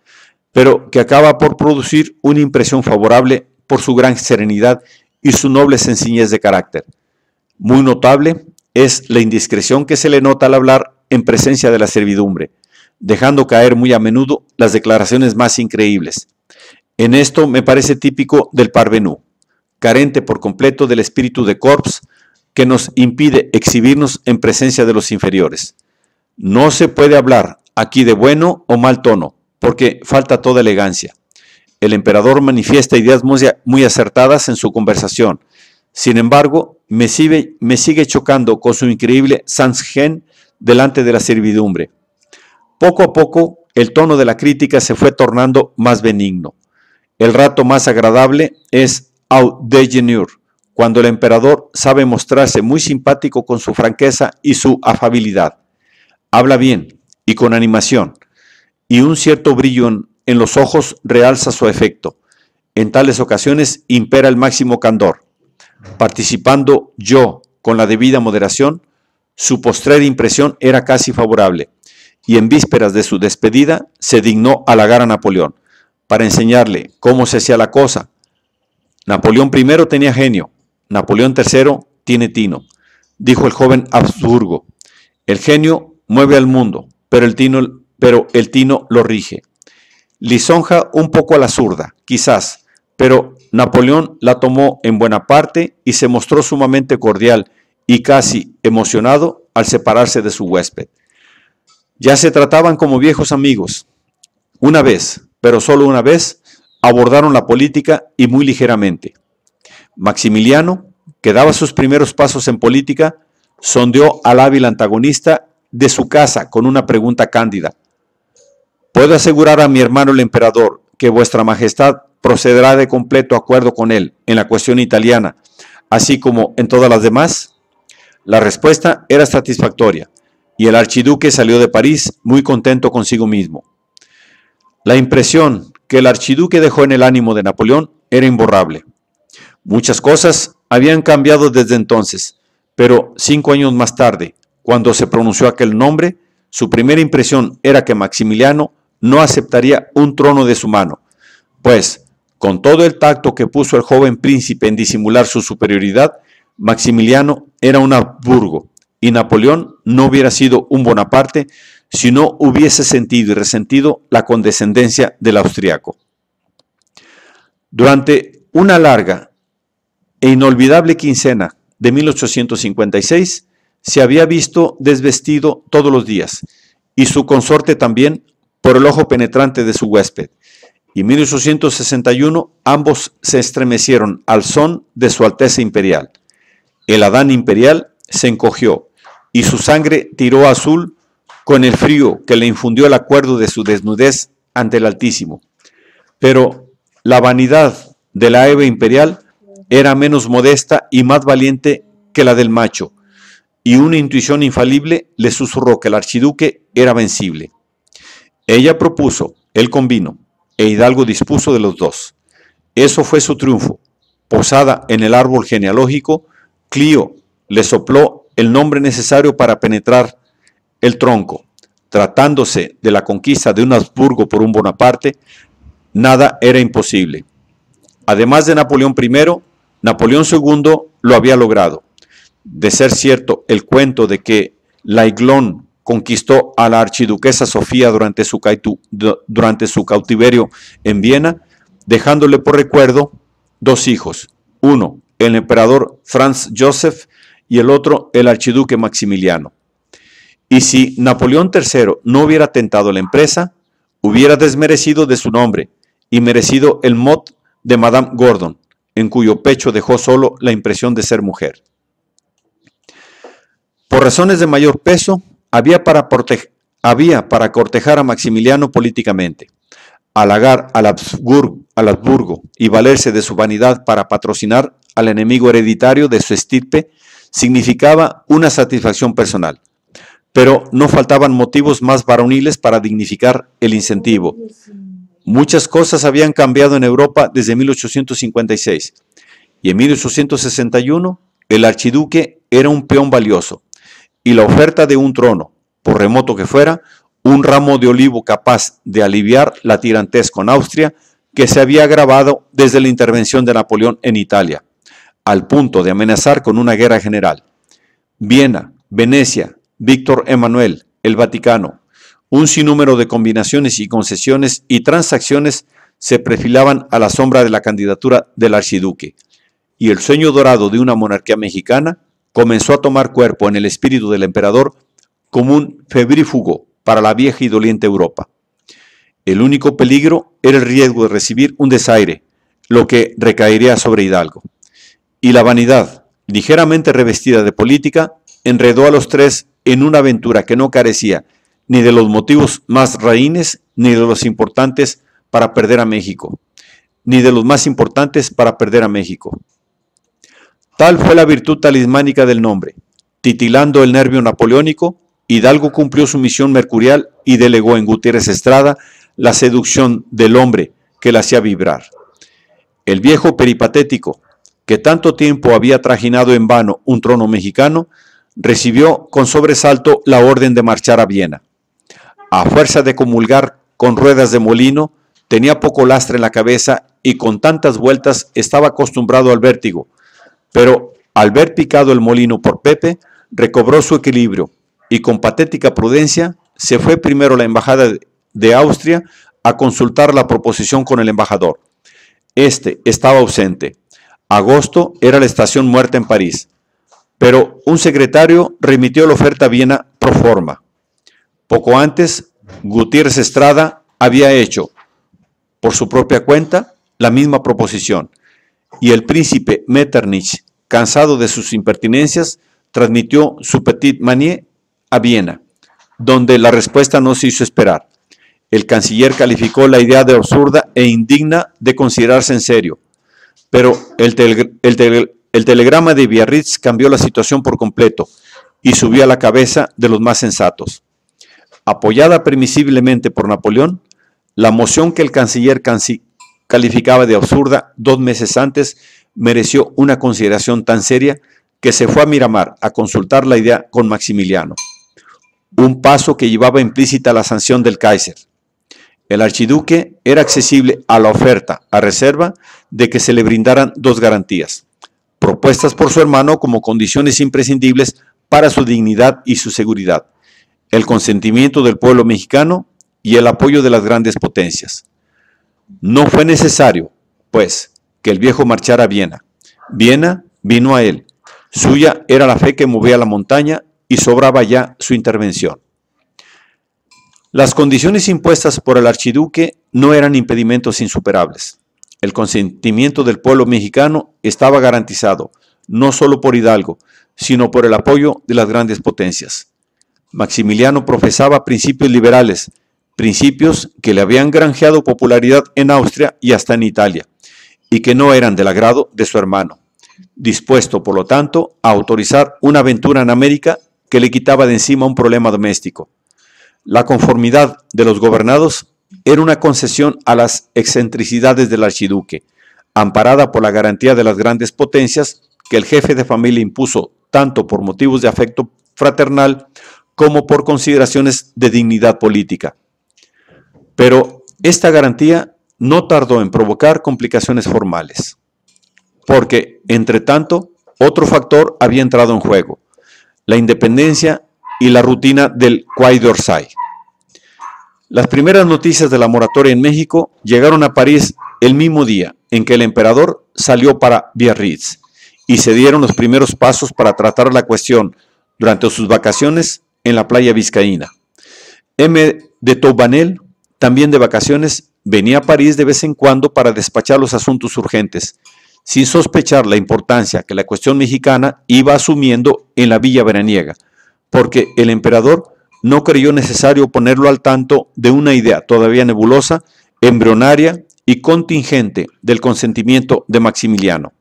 pero que acaba por producir una impresión favorable por su gran serenidad y su noble sencillez de carácter. Muy notable es la indiscreción que se le nota al hablar en presencia de la servidumbre, dejando caer muy a menudo las declaraciones más increíbles. En esto me parece típico del parvenu, carente por completo del espíritu de corps que nos impide exhibirnos en presencia de los inferiores. No se puede hablar aquí de bueno o mal tono, porque falta toda elegancia. El emperador manifiesta ideas muy acertadas en su conversación. Sin embargo, me sigue chocando con su increíble sans-gêne delante de la servidumbre. Poco a poco, el tono de la crítica se fue tornando más benigno. El rato más agradable es au déjeuner, cuando el emperador sabe mostrarse muy simpático con su franqueza y su afabilidad. Habla bien y con animación, y un cierto brillo en los ojos realza su efecto. En tales ocasiones impera el máximo candor. Participando yo con la debida moderación, su postrera impresión era casi favorable, y en vísperas de su despedida se dignó halagar a Napoleón, para enseñarle cómo se hacía la cosa. Napoleón I tenía genio, Napoleón III tiene tino, dijo el joven Habsburgo. El genio mueve al mundo, pero el tino lo rige. Lisonja un poco a la zurda, quizás, pero Napoleón la tomó en buena parte y se mostró sumamente cordial y casi emocionado al separarse de su huésped. Ya se trataban como viejos amigos. Una vez, pero solo una vez, abordaron la política y muy ligeramente. Maximiliano, que daba sus primeros pasos en política, sondeó al hábil antagonista de su casa con una pregunta cándida. ¿Puedo asegurar a mi hermano el emperador que vuestra majestad procederá de completo acuerdo con él en la cuestión italiana, así como en todas las demás? La respuesta era satisfactoria, y el archiduque salió de París muy contento consigo mismo. La impresión que el archiduque dejó en el ánimo de Napoleón era imborrable. Muchas cosas habían cambiado desde entonces, pero 5 años más tarde, cuando se pronunció aquel nombre, su primera impresión era que Maximiliano no aceptaría un trono de su mano, pues, con todo el tacto que puso el joven príncipe en disimular su superioridad, Maximiliano era un Habsburgo, y Napoleón no hubiera sido un Bonaparte si no hubiese sentido y resentido la condescendencia del austriaco. Durante una larga e inolvidable quincena de 1856, se había visto desvestido todos los días, y su consorte también, por el ojo penetrante de su huésped, y en 1861 ambos se estremecieron al son de su Alteza Imperial. El Adán imperial se encogió, y su sangre tiró azul con el frío que le infundió el acuerdo de su desnudez ante el Altísimo. Pero la vanidad de la Eva imperial era menos modesta y más valiente que la del macho, y una intuición infalible le susurró que el archiduque era vencible. Ella propuso, él convino, e Hidalgo dispuso de los dos. Eso fue su triunfo. Posada en el árbol genealógico, Clío le sopló el nombre necesario para penetrar el tronco. Tratándose de la conquista de un Habsburgo por un Bonaparte, nada era imposible. Además de Napoleón I, Napoleón II lo había logrado. De ser cierto el cuento de que l'Aiglon conquistó a la archiduquesa Sofía durante su cautiverio en Viena, dejándole por recuerdo dos hijos, uno el emperador Franz Joseph y el otro el archiduque Maximiliano. Y si Napoleón III no hubiera tentado la empresa, hubiera desmerecido de su nombre y merecido el mote de Madame Gordon, en cuyo pecho dejó solo la impresión de ser mujer. Por razones de mayor peso, había para cortejar a Maximiliano políticamente, halagar al Habsburgo y valerse de su vanidad para patrocinar al enemigo hereditario de su estirpe significaba una satisfacción personal. Pero no faltaban motivos más varoniles para dignificar el incentivo. Muchas cosas habían cambiado en Europa desde 1856 y en 1861 el archiduque era un peón valioso y la oferta de un trono, por remoto que fuera, un ramo de olivo capaz de aliviar la tirantez con Austria que se había agravado desde la intervención de Napoleón en Italia, al punto de amenazar con una guerra general. Viena, Venecia, Víctor Emanuel, el Vaticano, un sinnúmero de combinaciones y concesiones y transacciones se perfilaban a la sombra de la candidatura del archiduque, y el sueño dorado de una monarquía mexicana comenzó a tomar cuerpo en el espíritu del emperador como un febrífugo para la vieja y doliente Europa. El único peligro era el riesgo de recibir un desaire, lo que recaería sobre Hidalgo. Y la vanidad, ligeramente revestida de política, enredó a los tres en una aventura que no carecía ni de los motivos más raínes, ni de los importantes para perder a México, ni de los más importantes para perder a México. Tal fue la virtud talismánica del nombre. Titilando el nervio napoleónico, Hidalgo cumplió su misión mercurial y delegó en Gutiérrez Estrada la seducción del hombre que la hacía vibrar. El viejo peripatético, que tanto tiempo había trajinado en vano un trono mexicano, recibió con sobresalto la orden de marchar a Viena. A fuerza de comulgar con ruedas de molino, tenía poco lastre en la cabeza y con tantas vueltas estaba acostumbrado al vértigo, pero al ver picado el molino por Pepe, recobró su equilibrio y con patética prudencia se fue primero a la embajada de Austria a consultar la proposición con el embajador. Este estaba ausente. Agosto era la estación muerta en París, pero un secretario remitió la oferta a Viena pro forma. Poco antes, Gutiérrez Estrada había hecho, por su propia cuenta, la misma proposición, y el príncipe Metternich, cansado de sus impertinencias, transmitió su petit manier a Viena, donde la respuesta no se hizo esperar. El canciller calificó la idea de absurda e indigna de considerarse en serio, pero el telegrama de Biarritz cambió la situación por completo y subió a la cabeza de los más sensatos. Apoyada permisiblemente por Napoleón, la moción que el canciller calificaba de absurda 2 meses antes mereció una consideración tan seria que se fue a Miramar a consultar la idea con Maximiliano, un paso que llevaba implícita la sanción del Kaiser. El archiduque era accesible a la oferta, a reserva de que se le brindaran 2 garantías, propuestas por su hermano como condiciones imprescindibles para su dignidad y su seguridad: el consentimiento del pueblo mexicano y el apoyo de las grandes potencias. No fue necesario, pues, que el viejo marchara a Viena. Viena vino a él. Suya era la fe que movía la montaña y sobraba ya su intervención. Las condiciones impuestas por el archiduque no eran impedimentos insuperables. El consentimiento del pueblo mexicano estaba garantizado, no solo por Hidalgo, sino por el apoyo de las grandes potencias. Maximiliano profesaba principios liberales, principios que le habían granjeado popularidad en Austria y hasta en Italia, y que no eran del agrado de su hermano, dispuesto, por lo tanto, a autorizar una aventura en América que le quitaba de encima un problema doméstico. La conformidad de los gobernados era una concesión a las excentricidades del archiduque, amparada por la garantía de las grandes potencias que el jefe de familia impuso tanto por motivos de afecto fraternal como por consideraciones de dignidad política. Pero esta garantía no tardó en provocar complicaciones formales, porque, entre tanto, otro factor había entrado en juego: la independencia y la rutina del Quai d'Orsay. Las primeras noticias de la moratoria en México llegaron a París el mismo día en que el emperador salió para Biarritz, y se dieron los primeros pasos para tratar la cuestión durante sus vacaciones en la playa vizcaína. M. de Touvanel, también de vacaciones, venía a París de vez en cuando para despachar los asuntos urgentes, sin sospechar la importancia que la cuestión mexicana iba asumiendo en la villa veraniega, porque el emperador no creyó necesario ponerlo al tanto de una idea todavía nebulosa, embrionaria y contingente del consentimiento de Maximiliano.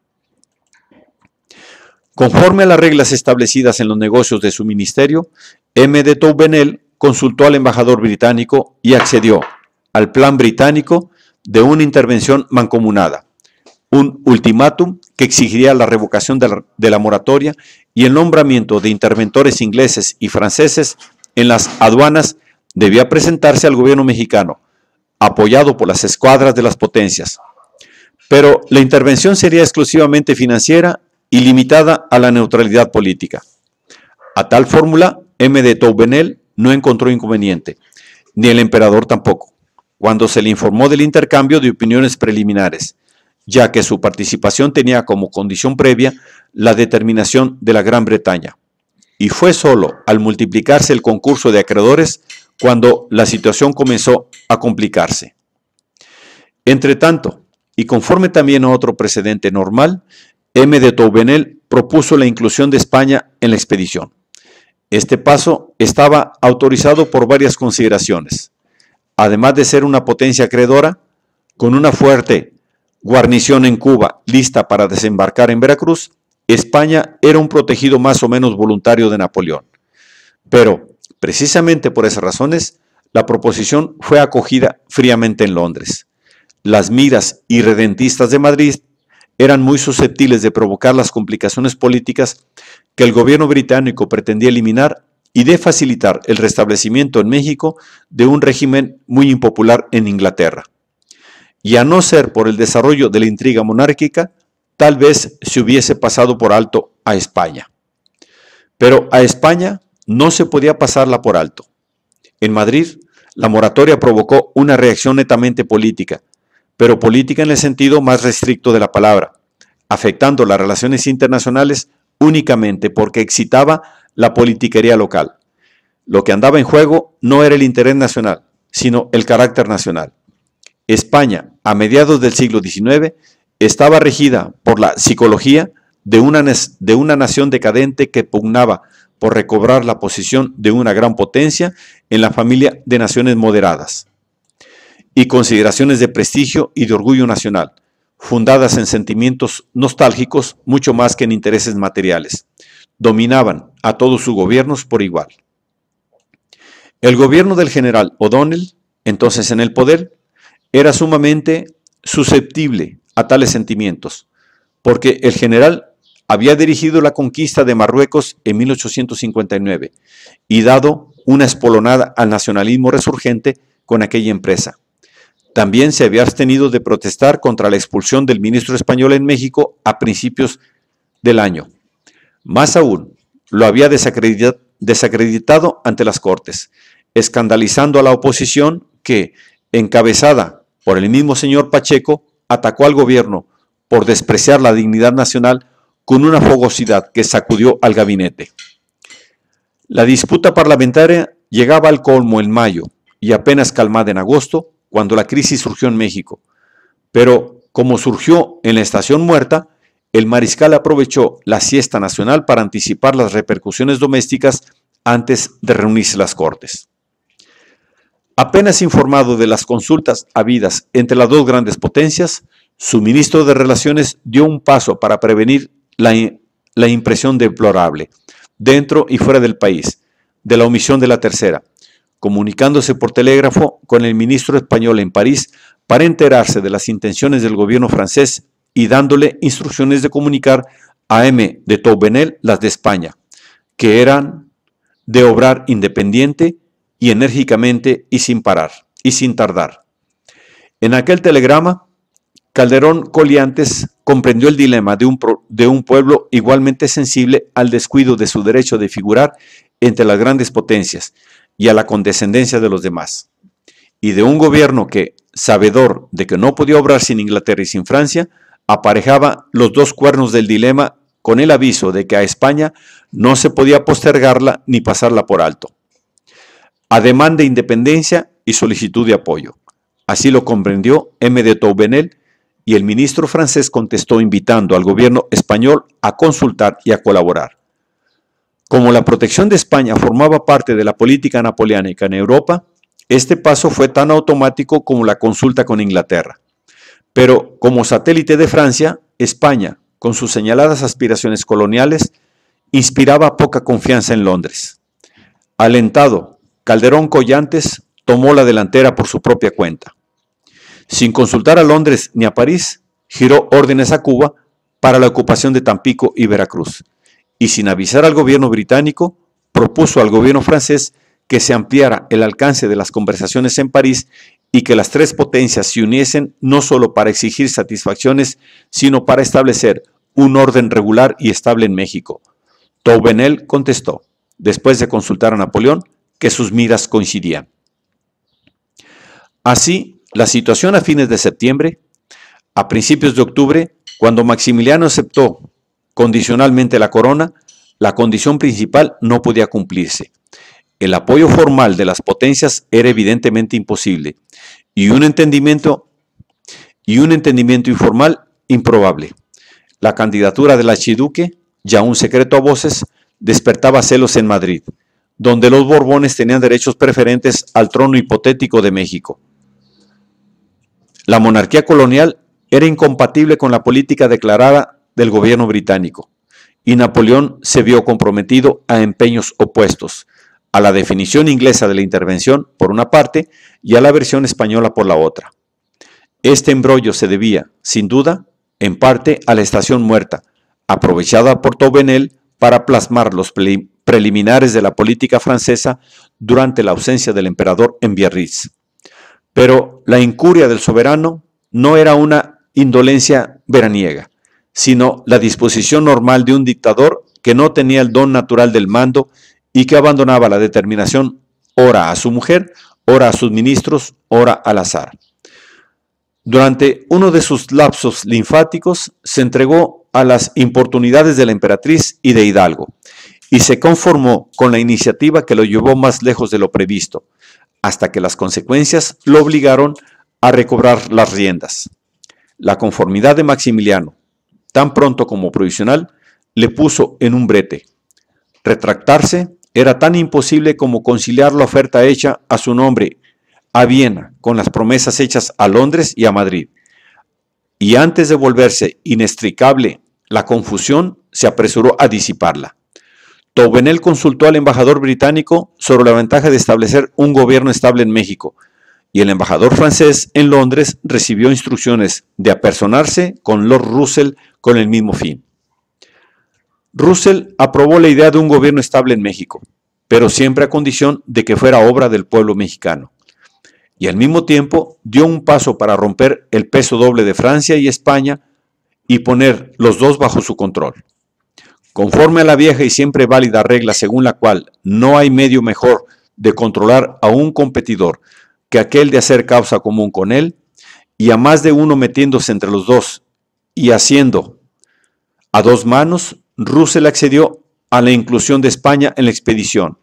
Conforme a las reglas establecidas en los negocios de su ministerio, M. de Touvenel consultó al embajador británico y accedió al plan británico de una intervención mancomunada, un ultimátum que exigiría la revocación de la moratoria y el nombramiento de interventores ingleses y franceses en las aduanas debía presentarse al gobierno mexicano, apoyado por las escuadras de las potencias. Pero la intervención sería exclusivamente financiera y limitada a la neutralidad política. A tal fórmula, M. de Touvenel no encontró inconveniente, ni el emperador tampoco, cuando se le informó del intercambio de opiniones preliminares, ya que su participación tenía como condición previa la determinación de la Gran Bretaña. Y fue solo al multiplicarse el concurso de acreedores cuando la situación comenzó a complicarse. Entretanto, y conforme también a otro precedente normal, M. de Touvenel propuso la inclusión de España en la expedición. Este paso estaba autorizado por varias consideraciones. Además de ser una potencia acreedora, con una fuerte guarnición en Cuba lista para desembarcar en Veracruz, España era un protegido más o menos voluntario de Napoleón. Pero, precisamente por esas razones, la proposición fue acogida fríamente en Londres. Las miras irredentistas de Madrid eran muy susceptibles de provocar las complicaciones políticas que el gobierno británico pretendía eliminar y de facilitar el restablecimiento en México de un régimen muy impopular en Inglaterra. Y a no ser por el desarrollo de la intriga monárquica, tal vez se hubiese pasado por alto a España. Pero a España no se podía pasarla por alto. En Madrid, la moratoria provocó una reacción netamente política, pero política en el sentido más restricto de la palabra, afectando las relaciones internacionales únicamente porque excitaba la politiquería local. Lo que andaba en juego no era el interés nacional, sino el carácter nacional. España, a mediados del siglo XIX, estaba regida por la psicología de una nación decadente que pugnaba por recobrar la posición de una gran potencia en la familia de naciones moderadas, y consideraciones de prestigio y de orgullo nacional, fundadas en sentimientos nostálgicos mucho más que en intereses materiales, dominaban a todos sus gobiernos por igual. El gobierno del general O'Donnell, entonces en el poder, era sumamente susceptible a tales sentimientos, porque el general había dirigido la conquista de Marruecos en 1859 y dado una espolonada al nacionalismo resurgente con aquella empresa. También se había abstenido de protestar contra la expulsión del ministro español en México a principios del año. Más aún, lo había desacreditado ante las Cortes, escandalizando a la oposición que, encabezada por el mismo señor Pacheco, atacó al gobierno por despreciar la dignidad nacional con una fogosidad que sacudió al gabinete. La disputa parlamentaria llegaba al colmo en mayo y apenas calmada en agosto, cuando la crisis surgió en México. Pero como surgió en la estación muerta, el mariscal aprovechó la siesta nacional para anticipar las repercusiones domésticas antes de reunirse las Cortes. Apenas informado de las consultas habidas entre las dos grandes potencias, su ministro de Relaciones dio un paso para prevenir la impresión deplorable, dentro y fuera del país, de la omisión de la tercera, comunicándose por telégrafo con el ministro español en París para enterarse de las intenciones del gobierno francés y dándole instrucciones de comunicar a M. de Touvenel las de España, que eran de obrar independiente y enérgicamente y sin parar, y sin tardar. En aquel telegrama, Calderón Colliantes comprendió el dilema de un pueblo igualmente sensible al descuido de su derecho de figurar entre las grandes potencias y a la condescendencia de los demás, y de un gobierno que, sabedor de que no podía obrar sin Inglaterra y sin Francia, aparejaba los dos cuernos del dilema con el aviso de que a España no se podía postergarla ni pasarla por alto. Ademán de independencia y solicitud de apoyo. Así lo comprendió M. de Touvenel, y el ministro francés contestó invitando al gobierno español a consultar y a colaborar. Como la protección de España formaba parte de la política napoleónica en Europa, este paso fue tan automático como la consulta con Inglaterra. Pero como satélite de Francia, España, con sus señaladas aspiraciones coloniales, inspiraba poca confianza en Londres. Alentado, Calderón Colliantes tomó la delantera por su propia cuenta. Sin consultar a Londres ni a París, giró órdenes a Cuba para la ocupación de Tampico y Veracruz, y sin avisar al gobierno británico, propuso al gobierno francés que se ampliara el alcance de las conversaciones en París y que las tres potencias se uniesen no solo para exigir satisfacciones, sino para establecer un orden regular y estable en México. Touvenel contestó, después de consultar a Napoleón, que sus miras coincidían. Así, la situación a fines de septiembre, a principios de octubre, cuando Maximiliano aceptó condicionalmente la corona, la condición principal no podía cumplirse. El apoyo formal de las potencias era evidentemente imposible y un entendimiento informal improbable. La candidatura del archiduque, ya un secreto a voces, despertaba celos en Madrid, donde los Borbones tenían derechos preferentes al trono hipotético de México. La monarquía colonial era incompatible con la política declarada del gobierno británico, y Napoleón se vio comprometido a empeños opuestos, a la definición inglesa de la intervención por una parte y a la versión española por la otra. Este embrollo se debía, sin duda, en parte a la estación muerta, aprovechada por Touvenel para plasmar los preliminares de la política francesa durante la ausencia del emperador en Biarritz. Pero la incuria del soberano no era una indolencia veraniega, sino la disposición normal de un dictador que no tenía el don natural del mando y que abandonaba la determinación ora a su mujer, ora a sus ministros, ora al azar. Durante uno de sus lapsos linfáticos se entregó a las importunidades de la emperatriz y de Hidalgo, y se conformó con la iniciativa que lo llevó más lejos de lo previsto, hasta que las consecuencias lo obligaron a recobrar las riendas. La conformidad de Maximiliano, tan pronto como provisional, le puso en un brete. Retractarse era tan imposible como conciliar la oferta hecha a su nombre a Viena con las promesas hechas a Londres y a Madrid. Y antes de volverse inextricable la confusión, se apresuró a disiparla. Touvenel consultó al embajador británico sobre la ventaja de establecer un gobierno estable en México, y el embajador francés en Londres recibió instrucciones de apersonarse con Lord Russell con el mismo fin. Russell aprobó la idea de un gobierno estable en México, pero siempre a condición de que fuera obra del pueblo mexicano, y al mismo tiempo dio un paso para romper el peso doble de Francia y España y poner los dos bajo su control. Conforme a la vieja y siempre válida regla según la cual no hay medio mejor de controlar a un competidor que aquel de hacer causa común con él, y a más de uno metiéndose entre los dos y haciendo a dos manos, Russell accedió a la inclusión de España en la expedición,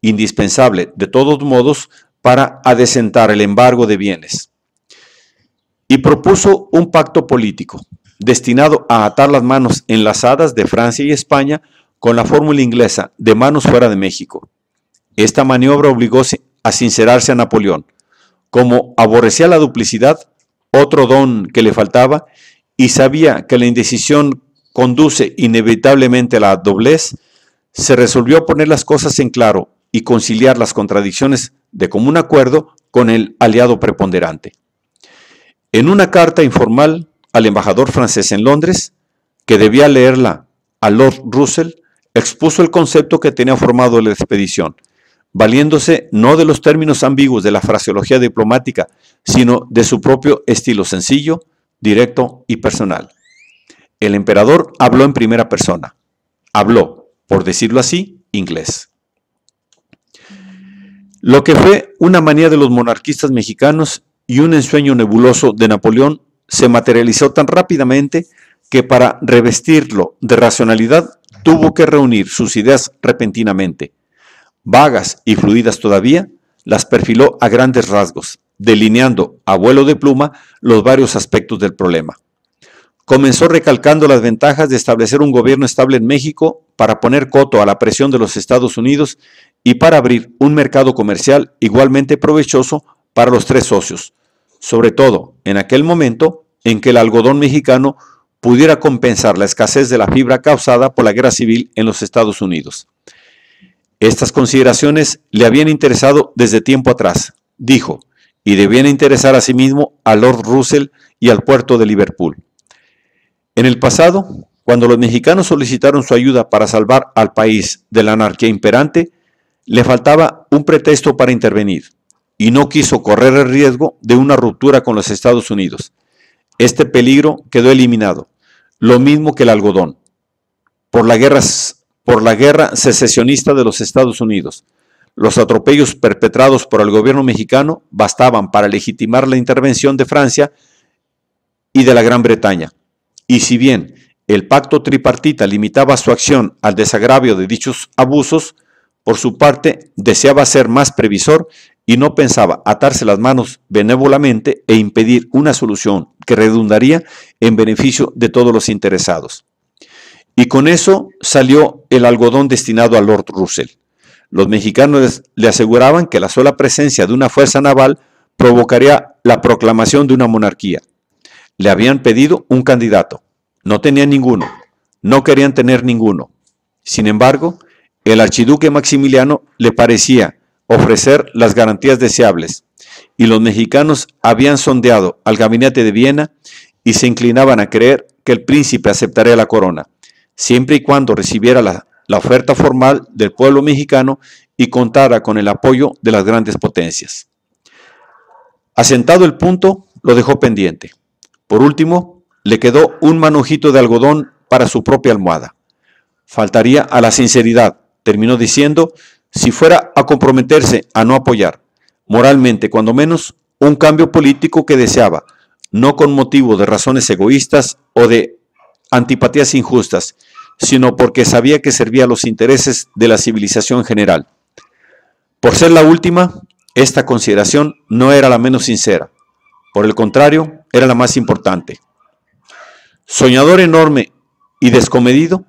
indispensable de todos modos para adecentar el embargo de bienes, y propuso un pacto político destinado a atar las manos enlazadas de Francia y España con la fórmula inglesa de manos fuera de México. Esta maniobra obligó a sincerarse a Napoleón. Como aborrecía la duplicidad, otro don que le faltaba, y sabía que la indecisión conduce inevitablemente a la doblez, se resolvió a poner las cosas en claro y conciliar las contradicciones de común acuerdo con el aliado preponderante. En una carta informal al embajador francés en Londres, que debía leerla a Lord Russell, expuso el concepto que tenía formado la expedición, valiéndose no de los términos ambiguos de la fraseología diplomática, sino de su propio estilo sencillo, directo y personal. El emperador habló en primera persona. Habló, por decirlo así, inglés. Lo que fue una manía de los monarquistas mexicanos y un ensueño nebuloso de Napoleón se materializó tan rápidamente que para revestirlo de racionalidad tuvo que reunir sus ideas repentinamente. Vagas y fluidas todavía, las perfiló a grandes rasgos, delineando a vuelo de pluma los varios aspectos del problema. Comenzó recalcando las ventajas de establecer un gobierno estable en México para poner coto a la presión de los Estados Unidos y para abrir un mercado comercial igualmente provechoso para los tres socios, sobre todo en aquel momento en que el algodón mexicano pudiera compensar la escasez de la fibra causada por la guerra civil en los Estados Unidos. Estas consideraciones le habían interesado desde tiempo atrás, dijo, y debían interesar asimismo a Lord Russell y al puerto de Liverpool. En el pasado, cuando los mexicanos solicitaron su ayuda para salvar al país de la anarquía imperante, le faltaba un pretexto para intervenir, y no quiso correr el riesgo de una ruptura con los Estados Unidos. Este peligro quedó eliminado, lo mismo que el algodón, por la guerra secesionista de los Estados Unidos. Los atropellos perpetrados por el gobierno mexicano bastaban para legitimar la intervención de Francia y de la Gran Bretaña. Y si bien el pacto tripartita limitaba su acción al desagravio de dichos abusos, por su parte deseaba ser más previsor y no pensaba atarse las manos benévolamente e impedir una solución que redundaría en beneficio de todos los interesados. Y con eso salió el algodón destinado a Lord Russell. Los mexicanos le aseguraban que la sola presencia de una fuerza naval provocaría la proclamación de una monarquía. Le habían pedido un candidato. No tenían ninguno. No querían tener ninguno. Sin embargo, el archiduque Maximiliano le parecía ofrecer las garantías deseables, y los mexicanos habían sondeado al gabinete de Viena y se inclinaban a creer que el príncipe aceptaría la corona, siempre y cuando recibiera la oferta formal del pueblo mexicano y contara con el apoyo de las grandes potencias. Asentado el punto, lo dejó pendiente. Por último, le quedó un manojito de algodón para su propia almohada. Faltaría a la sinceridad, terminó diciendo, si fuera a comprometerse a no apoyar, moralmente cuando menos, un cambio político que deseaba, no con motivo de razones egoístas o de antipatías injustas, sino porque sabía que servía a los intereses de la civilización general. Por ser la última, esta consideración no era la menos sincera, por el contrario, era la más importante. Soñador enorme y descomedido,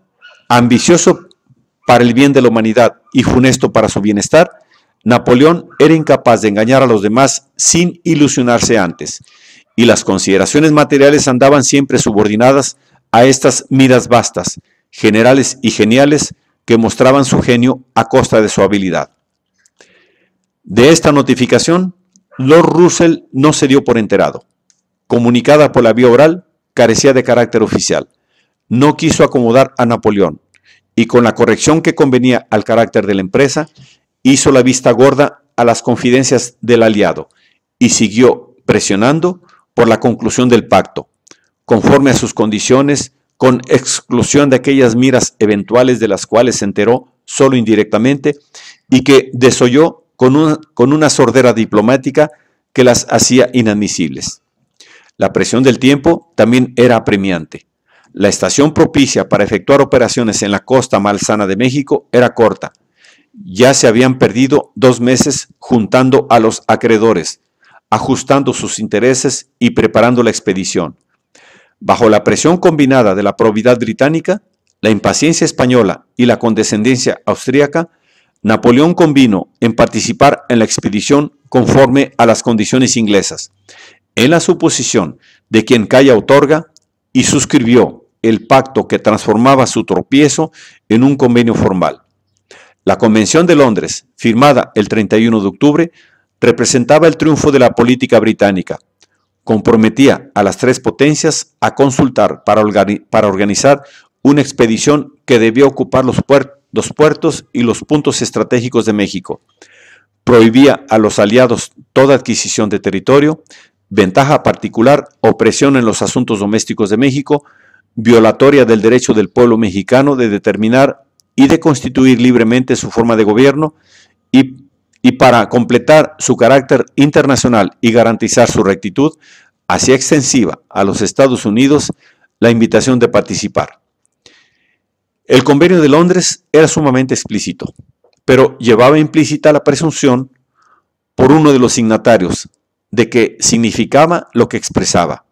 ambicioso para el bien de la humanidad y funesto para su bienestar, Napoleón era incapaz de engañar a los demás sin ilusionarse antes, y las consideraciones materiales andaban siempre subordinadas a estas miras vastas, generales y geniales que mostraban su genio a costa de su habilidad. De esta notificación, Lord Russell no se dio por enterado. Comunicada por la vía oral, carecía de carácter oficial. No quiso acomodar a Napoleón, y con la corrección que convenía al carácter de la empresa, hizo la vista gorda a las confidencias del aliado y siguió presionando por la conclusión del pacto, conforme a sus condiciones, con exclusión de aquellas miras eventuales de las cuales se enteró solo indirectamente y que desoyó con una sordera diplomática que las hacía inadmisibles. La presión del tiempo también era apremiante. La estación propicia para efectuar operaciones en la costa malsana de México era corta. Ya se habían perdido 2 meses juntando a los acreedores, ajustando sus intereses y preparando la expedición. Bajo la presión combinada de la probidad británica, la impaciencia española y la condescendencia austríaca, Napoleón convino en participar en la expedición conforme a las condiciones inglesas, en la suposición de quien calla otorga, y suscribió el pacto que transformaba su tropiezo en un convenio formal. La Convención de Londres, firmada el 31 de octubre, representaba el triunfo de la política británica. Comprometía a las 3 potencias a consultar para organizar una expedición que debía ocupar los puertos y los puntos estratégicos de México. Prohibía a los aliados toda adquisición de territorio, ventaja particular o presión en los asuntos domésticos de México, violatoria del derecho del pueblo mexicano de determinar y de constituir libremente su forma de gobierno y para completar su carácter internacional y garantizar su rectitud, hacía extensiva a los Estados Unidos la invitación de participar. El Convenio de Londres era sumamente explícito, pero llevaba implícita la presunción por uno de los signatarios de que significaba lo que expresaba,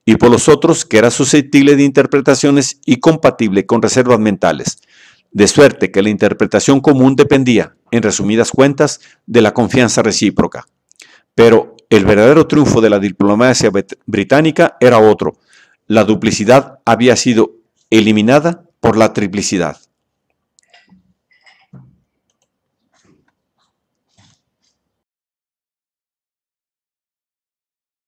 y por los otros que era susceptible de interpretaciones y compatible con reservas mentales, de suerte que la interpretación común dependía, en resumidas cuentas, de la confianza recíproca. Pero el verdadero triunfo de la diplomacia británica era otro. La duplicidad había sido eliminada por la triplicidad.